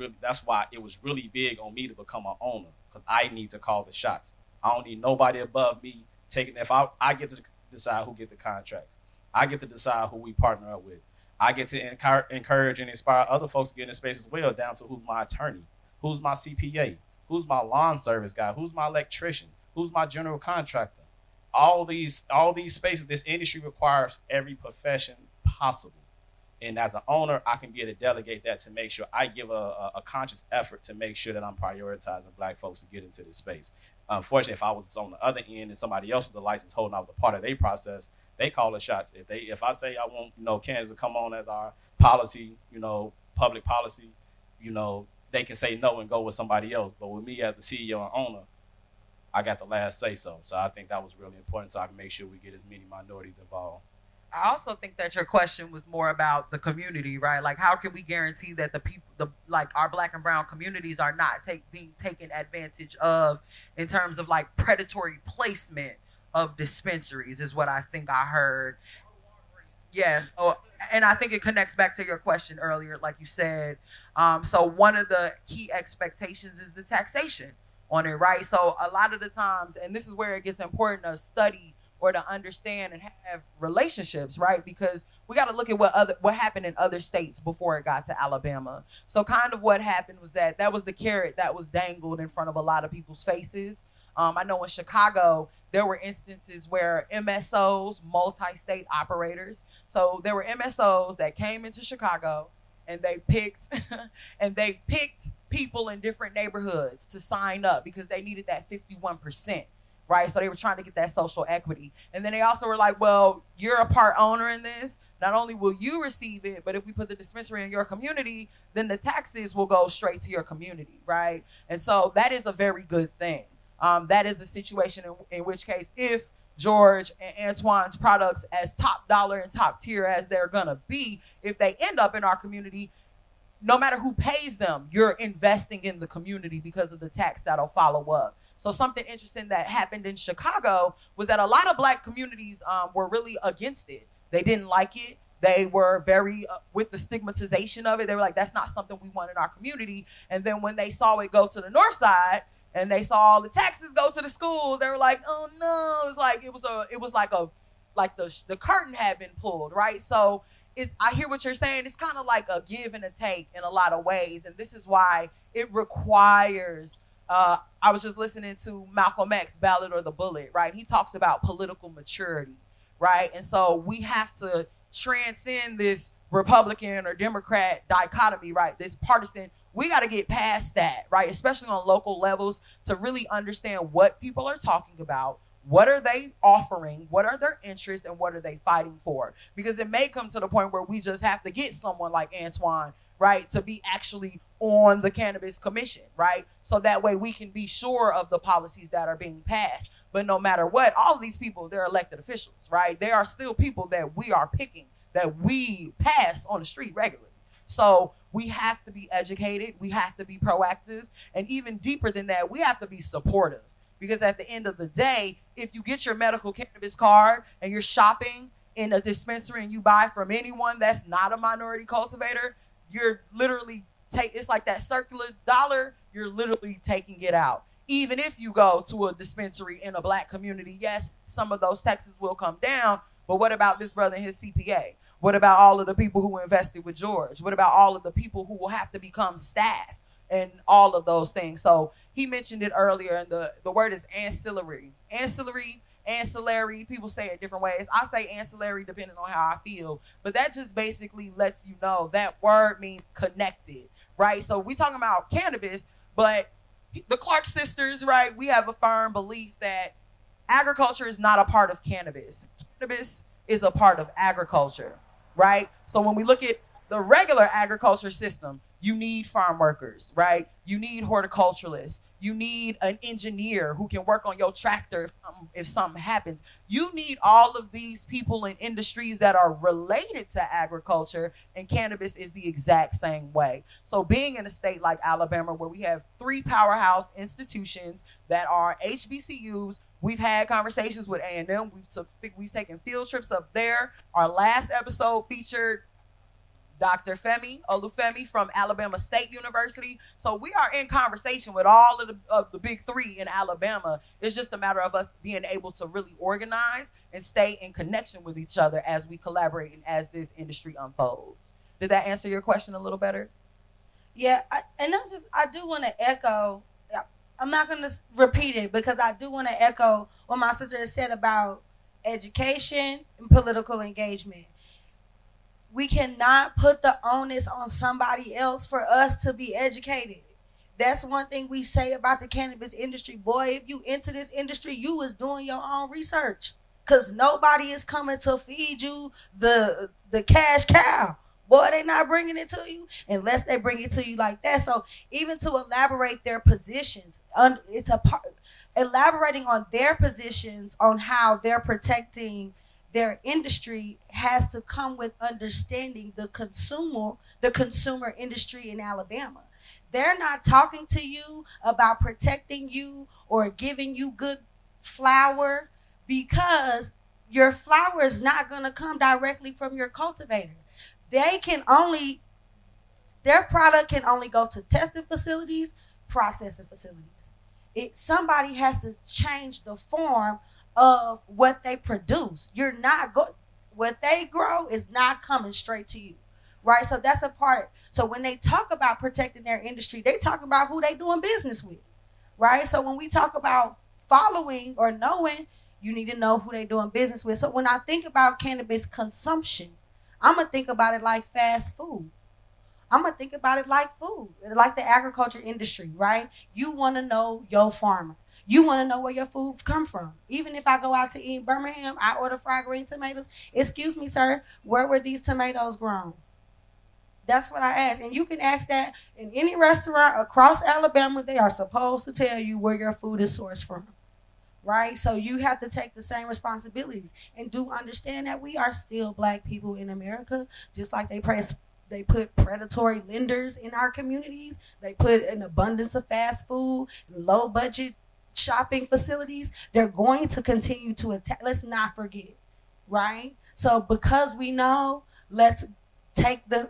S4: really big on me to become an owner, because I need to call the shots. I don't need nobody above me taking. If I get to decide who get the contracts, I get to decide who we partner up with. I get to encourage and inspire other folks to get in space as well, down to who's my attorney, who's my CPA, who's my lawn service guy, who's my electrician, who's my general contractor. All these spaces, this industry requires every profession possible. And as an owner, I can be able to delegate that to make sure I give a conscious effort to make sure that I'm prioritizing Black folks to get into this space. Unfortunately, if I was on the other end and somebody else with the license holding out the part of their process, they call the shots. If I say I want Kansas to come on as our policy, public policy, they can say no and go with somebody else. But with me as the CEO and owner, I got the last say so. So I think that was really important, so I can make sure we get as many minorities involved.
S3: I also think that your question was more about the community, right? Like, how can we guarantee that the people, like our Black and Brown communities, are not being taken advantage of in terms of like predatory placement of dispensaries? Is what I think I heard. Yes. Oh, and I think it connects back to your question earlier, like you said. So one of the key expectations is the taxation on it, right? So a lot of the times, and this is where it gets important to study or to understand and have relationships, right? Because we got to look at what happened in other states before it got to Alabama. So kind of what happened was that was the carrot that was dangled in front of a lot of people's faces. I know in Chicago, there were instances where MSOs, multi-state operators, so there were MSOs that came into Chicago and they picked people in different neighborhoods to sign up because they needed that 51%, right? So they were trying to get that social equity. And then they also were like, well, you're a part owner in this. Not only will you receive it, but if we put the dispensary in your community, then the taxes will go straight to your community, right? And so that is a very good thing. That is a situation in which case, if George and Antoine's products, as top dollar and top tier as they're gonna be, if they end up in our community, no matter who pays them, you're investing in the community because of the tax that'll follow up. So something interesting that happened in Chicago was that a lot of Black communities were really against it. They didn't like it. They were very with the stigmatization of it. They were like, that's not something we want in our community. And then when they saw it go to the north side, and they saw all the taxes go to the schools, they were like, oh no. It was like the curtain had been pulled, right? So I hear what you're saying. It's kind of like a give and a take in a lot of ways. And this is why it requires, I was just listening to Malcolm X, Ballot or the Bullet, right? He talks about political maturity, right? And so we have to transcend this Republican or Democrat dichotomy, right? This partisan. We got to get past that, right? Especially on local levels, to really understand what people are talking about, what are they offering, what are their interests, and what are they fighting for? Because it may come to the point where we just have to get someone like Antoine, right, to be actually on the Cannabis Commission, right? So that way we can be sure of the policies that are being passed. But no matter what, all of these people, they're elected officials, right? They are still people that we are picking, that we pass on the street regularly. So we have to be educated, we have to be proactive, and even deeper than that, we have to be supportive. Because at the end of the day, if you get your medical cannabis card and you're shopping in a dispensary and you buy from anyone that's not a minority cultivator, you're literally it's like that circular dollar, you're literally taking it out. Even if you go to a dispensary in a Black community, yes, some of those taxes will come down, but what about this brother and his CPA? What about all of the people who invested with George? What about all of the people who will have to become staff and all of those things? So he mentioned it earlier, and the word is ancillary. Ancillary, people say it different ways. I say ancillary depending on how I feel, but that just basically lets you know that word means connected, right? So we talking about cannabis, but the Clark sisters, right, we have a firm belief that agriculture is not a part of cannabis. Cannabis is a part of agriculture, right? So when we look at the regular agriculture system, you need farm workers, right? You need horticulturalists. You need an engineer who can work on your tractor if something happens. You need all of these people in industries that are related to agriculture, and cannabis is the exact same way. So being in a state like Alabama, where we have 3 powerhouse institutions that are HBCUs, we've had conversations with A&M. We've taken field trips up there. Our last episode featured Dr. Femi Olufemi from Alabama State University. So we are in conversation with all of the big 3 in Alabama. It's just a matter of us being able to really organize and stay in connection with each other as we collaborate and as this industry unfolds. Did that answer your question a little better?
S5: Yeah, I do want to echo. I'm not going to repeat it because I do want to echo what my sister has said about education and political engagement. We cannot put the onus on somebody else for us to be educated. That's one thing we say about the cannabis industry. Boy, if you into this industry, you was doing your own research, because nobody is coming to feed you the cash cow. Boy, they not bringing it to you unless they bring it to you like that. So even to elaborate their positions, elaborating on their positions on how they're protecting their industry has to come with understanding the consumer industry in Alabama. They're not talking to you about protecting you or giving you good flour, because your flour is not going to come directly from your cultivator. Their product can only go to testing facilities, processing facilities. Somebody has to change the form of what they produce. What they grow is not coming straight to you, right? So that's a part. So when they talk about protecting their industry, they talk about who they doing business with, right? So when we talk about following or knowing, you need to know who they doing business with. So when I think about cannabis consumption, I'm gonna think about it like fast food. I'm gonna think about it like food, like the agriculture industry, right? You want to know your farmer. You want to know where your food come from. Even if I go out to eat in Birmingham, I order fried green tomatoes. Excuse me, sir, where were these tomatoes grown? That's what I ask. And you can ask that in any restaurant across Alabama. They are supposed to tell you where your food is sourced from, right? So you have to take the same responsibilities and do understand that we are still Black people in America, just like they put predatory lenders in our communities. They put an abundance of fast food, low budget shopping facilities. They're going to continue to attack. Let's not forget, right? So because we know, let's take the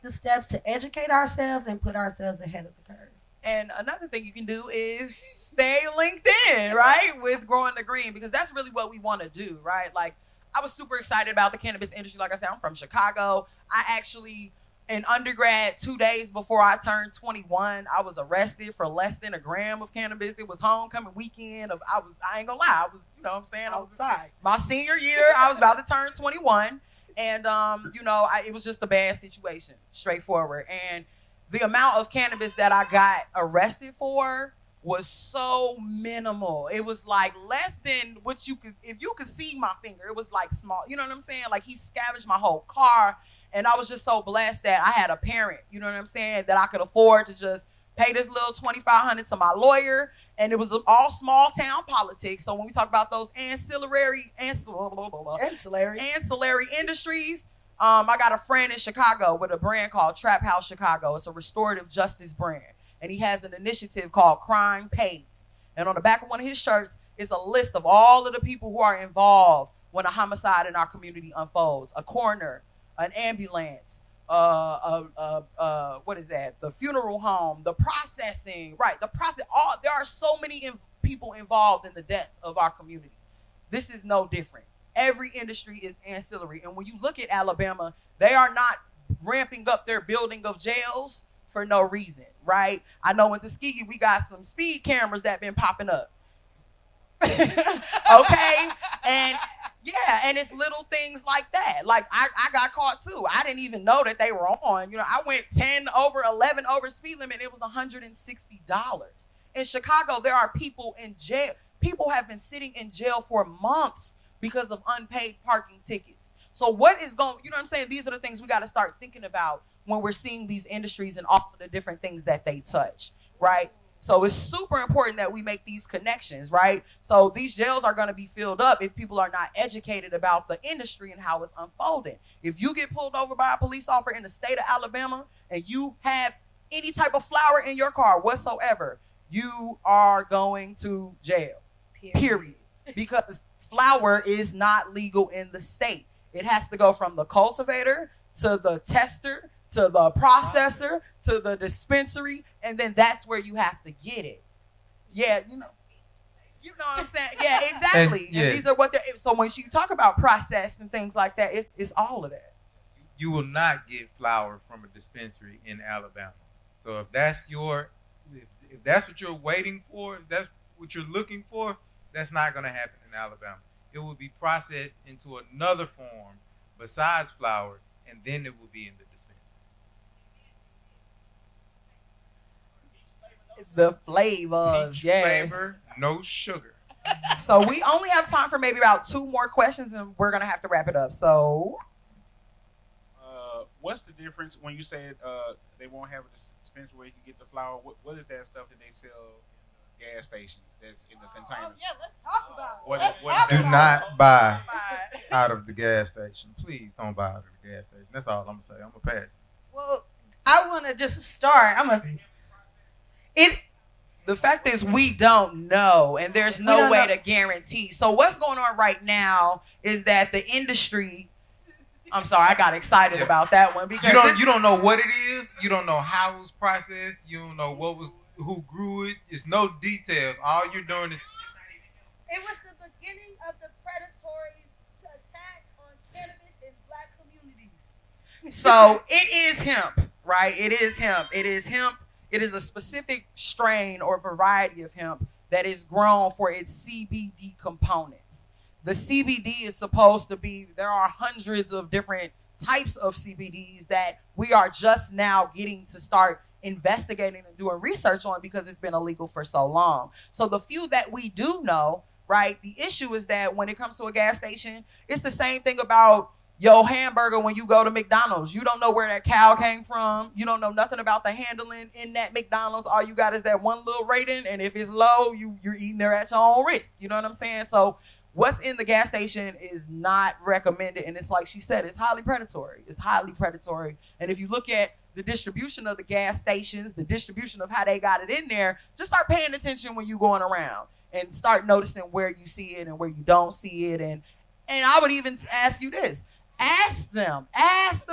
S5: steps to educate ourselves and put ourselves ahead of the curve.
S3: And another thing you can do is stay linked in, right, with Growing the Green, because that's really what we want to do, right? Like, I was super excited about the cannabis industry. Like I said, I'm from Chicago. I actually, in undergrad, 2 days before I turned 21, I was arrested for less than a gram of cannabis. It was homecoming weekend. I ain't gonna lie, I was, you know what I'm saying?
S5: Outside.
S3: My senior year, I was about to turn 21. And, it was just a bad situation, straightforward. And the amount of cannabis that I got arrested for was so minimal. It was like less than what if you could see my finger, it was like small. You know what I'm saying? Like, he scavenged my whole car. And I was just so blessed that I had a parent, you know what I'm saying, that I could afford to just pay this little $2,500 to my lawyer. And it was all small town politics. So when we talk about those ancillary industries, I got a friend in Chicago with a brand called Trap House Chicago. It's a restorative justice brand. And he has an initiative called Crime Pays. And on the back of one of his shirts is a list of all of the people who are involved when a homicide in our community unfolds. A coroner, an ambulance, what is that? The funeral home, the processing, right? There are so many people involved in the death of our community. This is no different. Every industry is ancillary. And when you look at Alabama, they are not ramping up their building of jails for no reason, right? I know in Tuskegee, we got some speed cameras that been popping up. Okay? And it's little things like that. Like, I got caught too. I didn't even know that they were on. I went 10 over, 11 over speed limit. And it was $160. In Chicago, there are people in jail. People have been sitting in jail for months because of unpaid parking tickets. So what is going, you know what I'm saying? These are the things we got to start thinking about when we're seeing these industries and all of the different things that they touch, right? So it's super important that we make these connections, right? So these jails are going to be filled up if people are not educated about the industry and how it's unfolding. If you get pulled over by a police officer in the state of Alabama and you have any type of flour in your car whatsoever, you are going to jail, period. Because flour is not legal in the state. It has to go from the cultivator to the tester to the processor, to the dispensary, and then that's where you have to get it. Yeah, you know what I'm saying? Yeah, exactly. And these are so when you talk about process and things like that, it's all of that.
S8: You will not get flour from a dispensary in Alabama. So if that's what you're waiting for, if that's what you're looking for, that's not going to happen in Alabama. It will be processed into another form besides flour, and then it will be in the dispensary.
S3: The flavors,
S8: Peach
S3: yes.
S8: flavor, no sugar.
S3: So we only have time for maybe about 2 more questions, and we're gonna have to wrap it up. So,
S11: what's the difference when you said they won't have a dispensary where you can get the flour? What is that stuff that they sell gas stations that's in the containers.
S5: Yeah, let's talk about it.
S11: What
S5: Let's
S11: is
S5: talk
S8: Do
S11: that?
S5: about
S8: not buy
S5: it.
S8: out of the gas station. Please don't buy out of the gas station. That's all I'm gonna say. I'm gonna pass.
S5: Well, I want to just start.
S3: The fact is we don't know, and there's
S5: We
S3: no
S5: don't
S3: way
S5: know.
S3: to guarantee. So what's going on right now is that the industry, I'm sorry, I got excited
S8: Yeah.
S3: about that one because
S8: You don't know what it is. You don't know how it was processed. You don't know who grew it. It's no details. All you're doing is
S5: It was the beginning of the predatory attack on cannabis in black communities.
S3: So it is hemp, right? It is hemp. It is hemp. It is a specific strain or variety of hemp that is grown for its CBD components. The CBD is supposed to be, there are hundreds of different types of CBDs that we are just now getting to start investigating and doing research on because it's been illegal for so long. So the few that we do know, right, the issue is that when it comes to a gas station, it's the same thing about your hamburger when you go to McDonald's. You don't know where that cow came from. You don't know nothing about the handling in that McDonald's. All you got is that one little rating, and if it's low, you're eating there at your own risk. You know what I'm saying? So what's in the gas station is not recommended, and it's like she said, it's highly predatory. It's highly predatory. And if you look at the distribution of the gas stations, the distribution of how they got it in there, just start paying attention when you're going around and start noticing where you see it and where you don't see it. And I would even ask you this. Ask them. Ask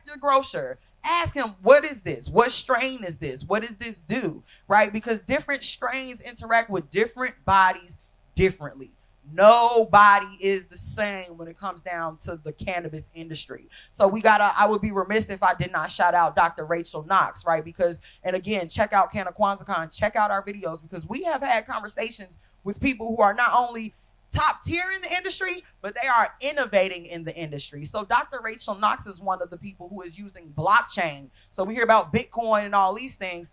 S3: your grocer. Ask him, what is this? What strain is this? What does this do? Right? Because different strains interact with different bodies differently. Nobody is the same when it comes down to the cannabis industry. So I would be remiss if I did not shout out Dr. Rachel Knox, right? Because, and again, check out Canna KwanzaaCon, check out our videos, because we have had conversations with people who are not only top tier in the industry, but they are innovating in the industry. So Dr. Rachel Knox is one of the people who is using blockchain. So we hear about Bitcoin and all these things.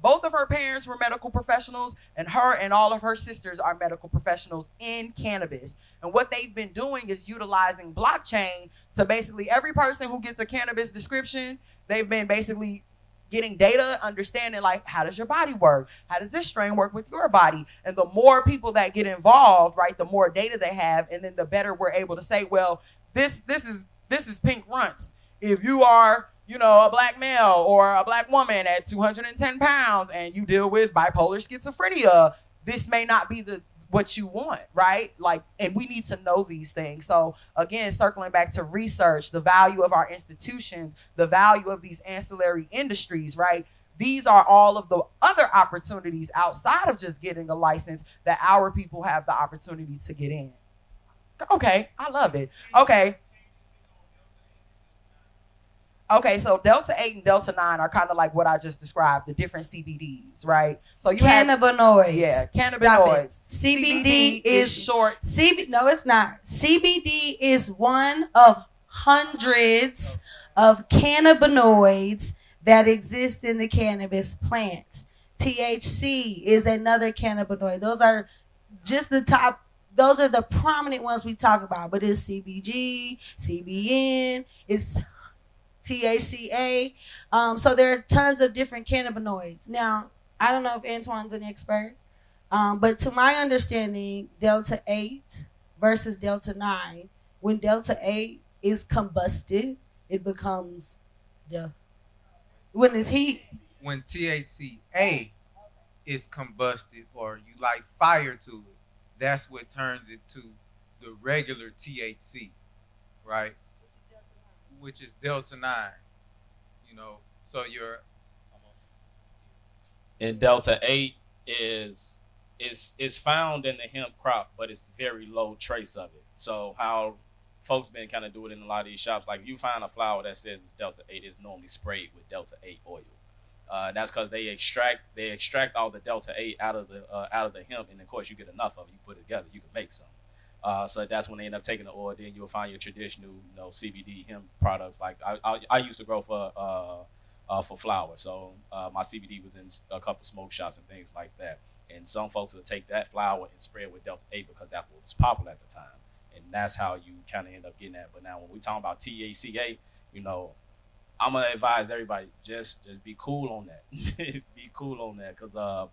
S3: Both of her parents were medical professionals, and her and all of her sisters are medical professionals in cannabis. And what they've been doing is utilizing blockchain to basically every person who gets a cannabis description, they've been basically getting data, understanding like, how does your body work? How does this strain work with your body? And the more people that get involved, right, the more data they have, and then the better we're able to say, well, this is pink runts. If you are, a black male or a black woman at 210 pounds and you deal with bipolar schizophrenia, this may not be what you want, right? And we need to know these things. So again, circling back to research, the value of our institutions, the value of these ancillary industries, right? These are all of the other opportunities outside of just getting a license that our people have the opportunity to get in. Okay, I love it. Okay, so Delta 8 and Delta 9 are kind of like what I just described, the different CBDs, right? So you
S5: Cannabinoids.
S3: Cannabinoids.
S5: CBD is
S3: short.
S5: No, it's not. CBD is one of hundreds of cannabinoids that exist in the cannabis plant. THC is another cannabinoid. Those are just the top. Those are the prominent ones we talk about. But it's CBG, CBN, it's THCA. So there are tons of different cannabinoids. Now, I don't know if Antoine's an expert, but to my understanding, Delta 8 versus Delta 9, when Delta 8 is combusted, it becomes when it's heat.
S8: when THCA is combusted or you light fire to it, that's what turns it to the regular THC, right? Which is Delta 9, so
S4: And Delta 8 is found in the hemp crop, but it's very low trace of it. So how folks been kind of doing it in a lot of these shops, like if you find a flower that says it's Delta 8, it's normally sprayed with Delta 8 oil. That's because they extract all the Delta 8 out of the hemp, and of course you get enough of it, you put it together, you can make some. So that's when they end up taking the oil. Then you'll find your traditional, CBD hemp products. Like I used to grow for flower, so my CBD was in a couple smoke shops and things like that. And some folks will take that flower and spray it with Delta 8 because that's what was popular at the time, and that's how you kind of end up getting that. But now when we talking about THCA, I'm gonna advise everybody just be cool on that. Be cool on that, because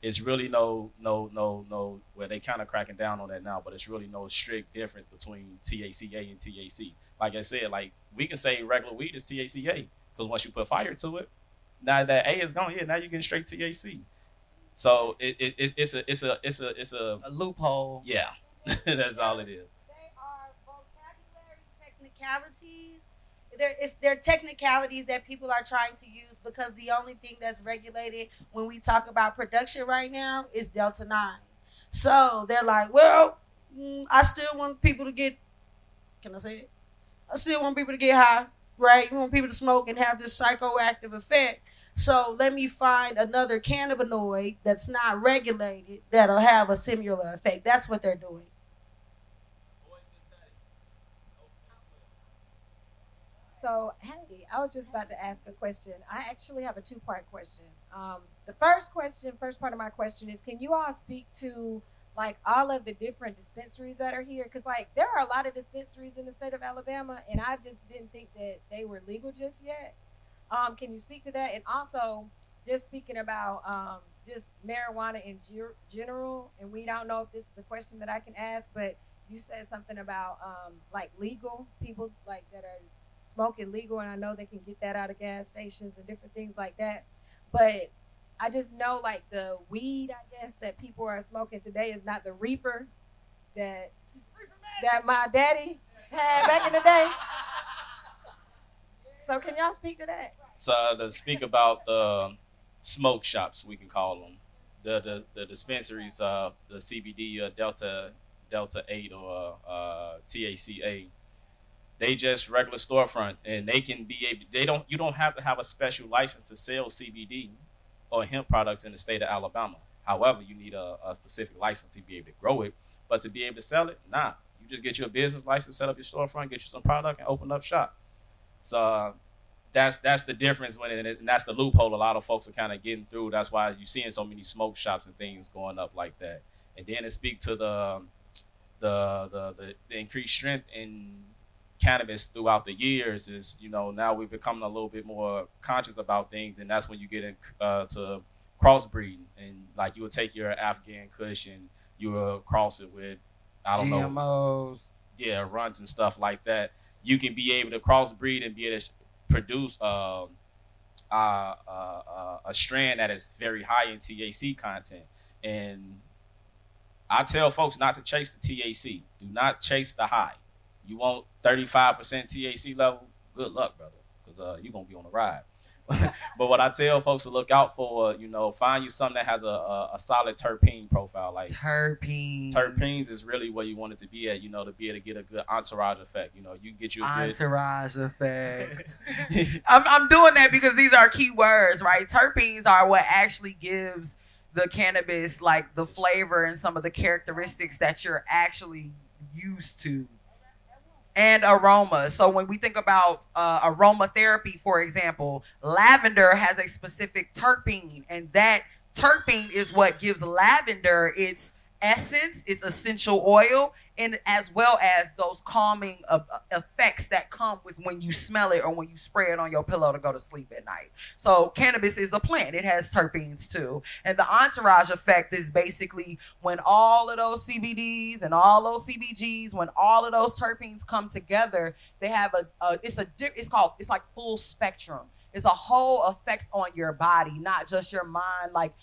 S4: it's really no. Well, they kind of cracking down on that now, but it's really no strict difference between THCA and THC. Like I said, like we can say regular weed is THCA because once you put fire to it, now that A is gone, yeah, now you get straight THC. So it's a
S3: loophole.
S4: Yeah, that's all it is.
S5: They are vocabulary technicalities. They're technicalities that people are trying to use because the only thing that's regulated when we talk about production right now is Delta 9. So they're like, well, I still want people to get, can I say it? I still want people to get high, right? You want people to smoke and have this psychoactive effect. So let me find another cannabinoid that's not regulated that'll have a similar effect. That's what they're doing.
S12: So, hey, I was just about to ask a question. I actually have a two-part question. The first part of my question is, can you all speak to like all of the different dispensaries that are here? Because like there are a lot of dispensaries in the state of Alabama, and I just didn't think that they were legal just yet. Can you speak to that? And also, just speaking about just marijuana in general, and we don't know if this is the question that I can ask, but you said something about like legal people like that are smoking legal, and I know they can get that out of gas stations and different things like that. But I just know like the weed, I guess, that people are smoking today is not the reefer that my daddy had back in the day. So can y'all speak to that?
S4: So to speak about the smoke shops, we can call them the dispensaries, the CBD, Delta 8 or THCA. They just regular storefronts, and they can be able. You don't have to have a special license to sell CBD or hemp products in the state of Alabama. However, you need a specific license to be able to grow it, but to be able to sell it, nah. You just get your business license, set up your storefront, get you some product, and open up shop. So that's the difference and that's the loophole a lot of folks are kind of getting through. That's why you're seeing so many smoke shops and things going up like that. And then to speak to the increased strength in cannabis throughout the years is, now we're becoming a little bit more conscious about things, and that's when you get into crossbreeding, and like you would take your Afghan Kush and you will cross it with
S3: GMOs.
S4: Yeah, runs and stuff like that. You can be able to crossbreed and be able to produce a strand that is very high in THC content. And I tell folks not to chase the THC. Do not chase the high. You want 35% THC level? Good luck, brother, because you're going to be on the ride. But what I tell folks to look out for, find you something that has a solid terpene profile. Like terpenes is really where you want it to be at, to be able to get a good entourage effect. You get you a
S3: entourage effect. I'm doing that because these are key words, right? Terpenes are what actually gives the cannabis like the flavor and some of the characteristics that you're actually used to. And aroma. So when we think about aromatherapy, for example, lavender has a specific terpene, and that terpene is what gives lavender its essence, its essential oil, and as well as those calming effects that come with when you smell it or when you spray it on your pillow to go to sleep at night. So cannabis is a plant. It has terpenes too. And the entourage effect is basically when all of those CBDs and all those CBGs, when all of those terpenes come together, they have it's like full spectrum. It's a whole effect on your body, not just your mind. Like,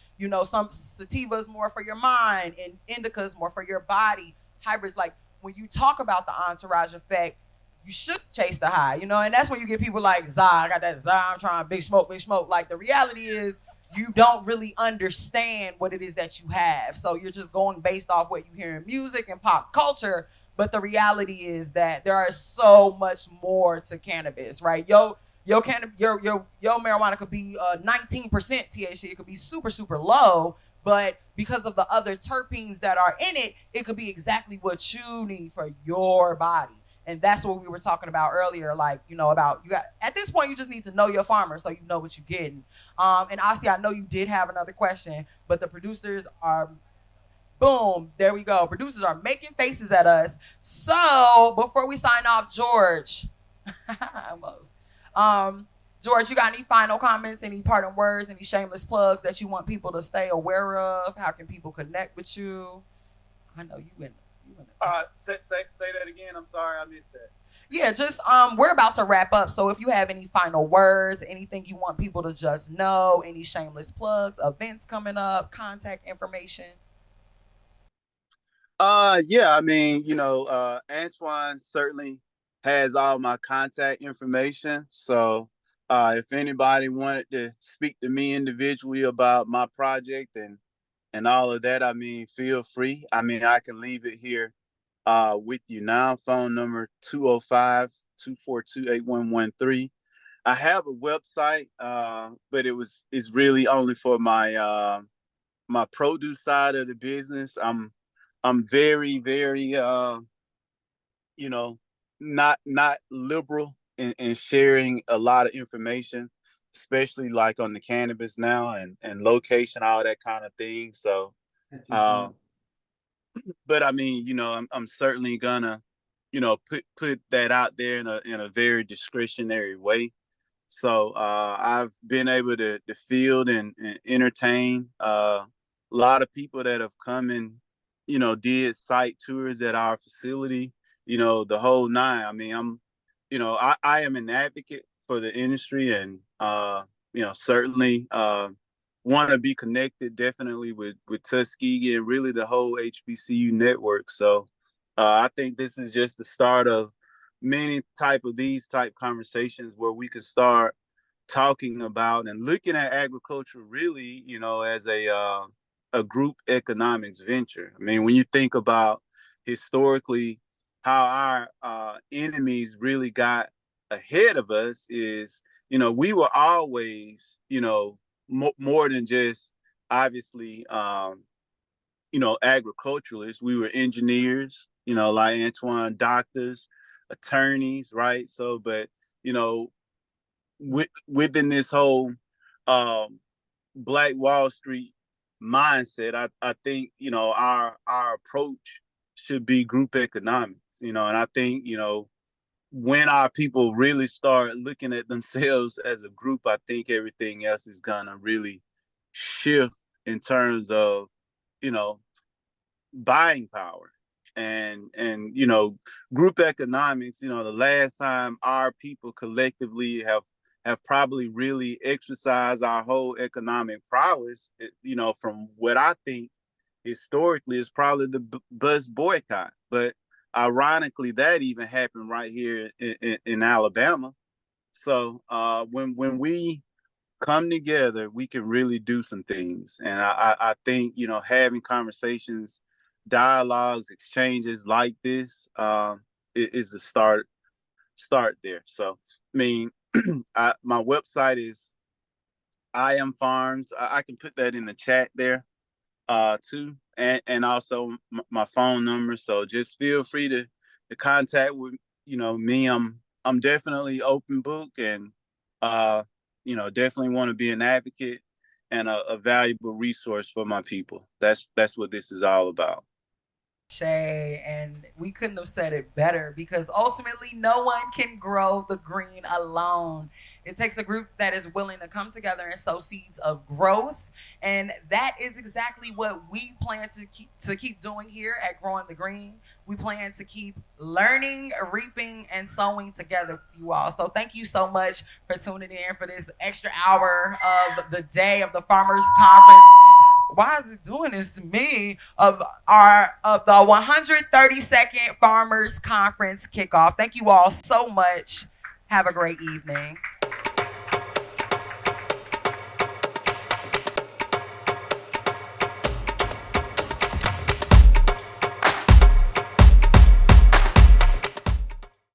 S3: some sativa is more for your mind and indica is more for your body. Hybrids, like when you talk about the entourage effect, you should chase the high, and that's when you get people like, I got that I'm trying big smoke. Like the reality is you don't really understand what it is that you have. So you're just going based off what you hear in music and pop culture. But the reality is that there is so much more to cannabis, right? Your marijuana could be 19% THC. It could be super, super low. But because of the other terpenes that are in it, it could be exactly what you need for your body. And that's what we were talking about earlier. Like, at this point, you just need to know your farmer so you know what you're getting. And Asi, I know you did have another question, but the producers are, boom, there we go. Producers are making faces at us. So before we sign off, George, almost. George, you got any final comments, any parting words, any shameless plugs that you want people to stay aware of? How can people connect with you? I know you in.
S6: Say that again. I'm sorry, I missed that.
S3: Yeah, just we're about to wrap up. So if you have any final words, anything you want people to just know, any shameless plugs, events coming up, contact information.
S6: Yeah, I mean, Antoine certainly has all my contact information. So if anybody wanted to speak to me individually about my project and all of that, I mean, feel free. I mean, I can leave it here with you now. Phone number 205-242-8113. I have a website, but it's really only for my produce side of the business. I'm very, very not liberal in sharing a lot of information, especially like on the cannabis now and location, all that kind of thing. So but I mean, I'm certainly gonna, put that out there in a very discretionary way. So I've been able to field and entertain a lot of people that have come and, did site tours at our facility, the whole nine. I mean, I am an advocate for the industry and, certainly want to be connected definitely with Tuskegee and really the whole HBCU network. So I think this is just the start of many these type conversations where we can start talking about and looking at agriculture really, as a group economics venture. I mean, when you think about historically how our enemies really got ahead of us is, we were always, more than just obviously, agriculturalists. We were engineers, like Antoine, doctors, attorneys, right? So, but within this whole Black Wall Street mindset, I think our approach should be group economics, and I think when our people really start looking at themselves as a group, I think everything else is gonna really shift in terms of buying power and group economics. The last time our people collectively have probably really exercised our whole economic prowess, from what I think historically is probably the bus boycott. But ironically, that even happened right here in Alabama. So when we come together, we can really do some things. And I think, having conversations, dialogues, exchanges like this is the start there. So, I mean, my website is I Am Farms. I can put that in the chat there too, and also my phone number. So just feel free to contact with me. I'm definitely open book and definitely want to be an advocate and a valuable resource for my people. That's what this is all about.
S3: Shay, and we couldn't have said it better because ultimately no one can grow the green alone. It takes a group that is willing to come together and sow seeds of growth, and that is exactly what we plan to keep doing here at Growing the Green. We plan to keep learning, reaping, and sowing together with you all. So thank you so much for tuning in for this extra hour of the day of the Farmers Conference. Why is it doing this to me? Of the 132nd Farmers Conference kickoff. Thank you all so much. Have a great evening.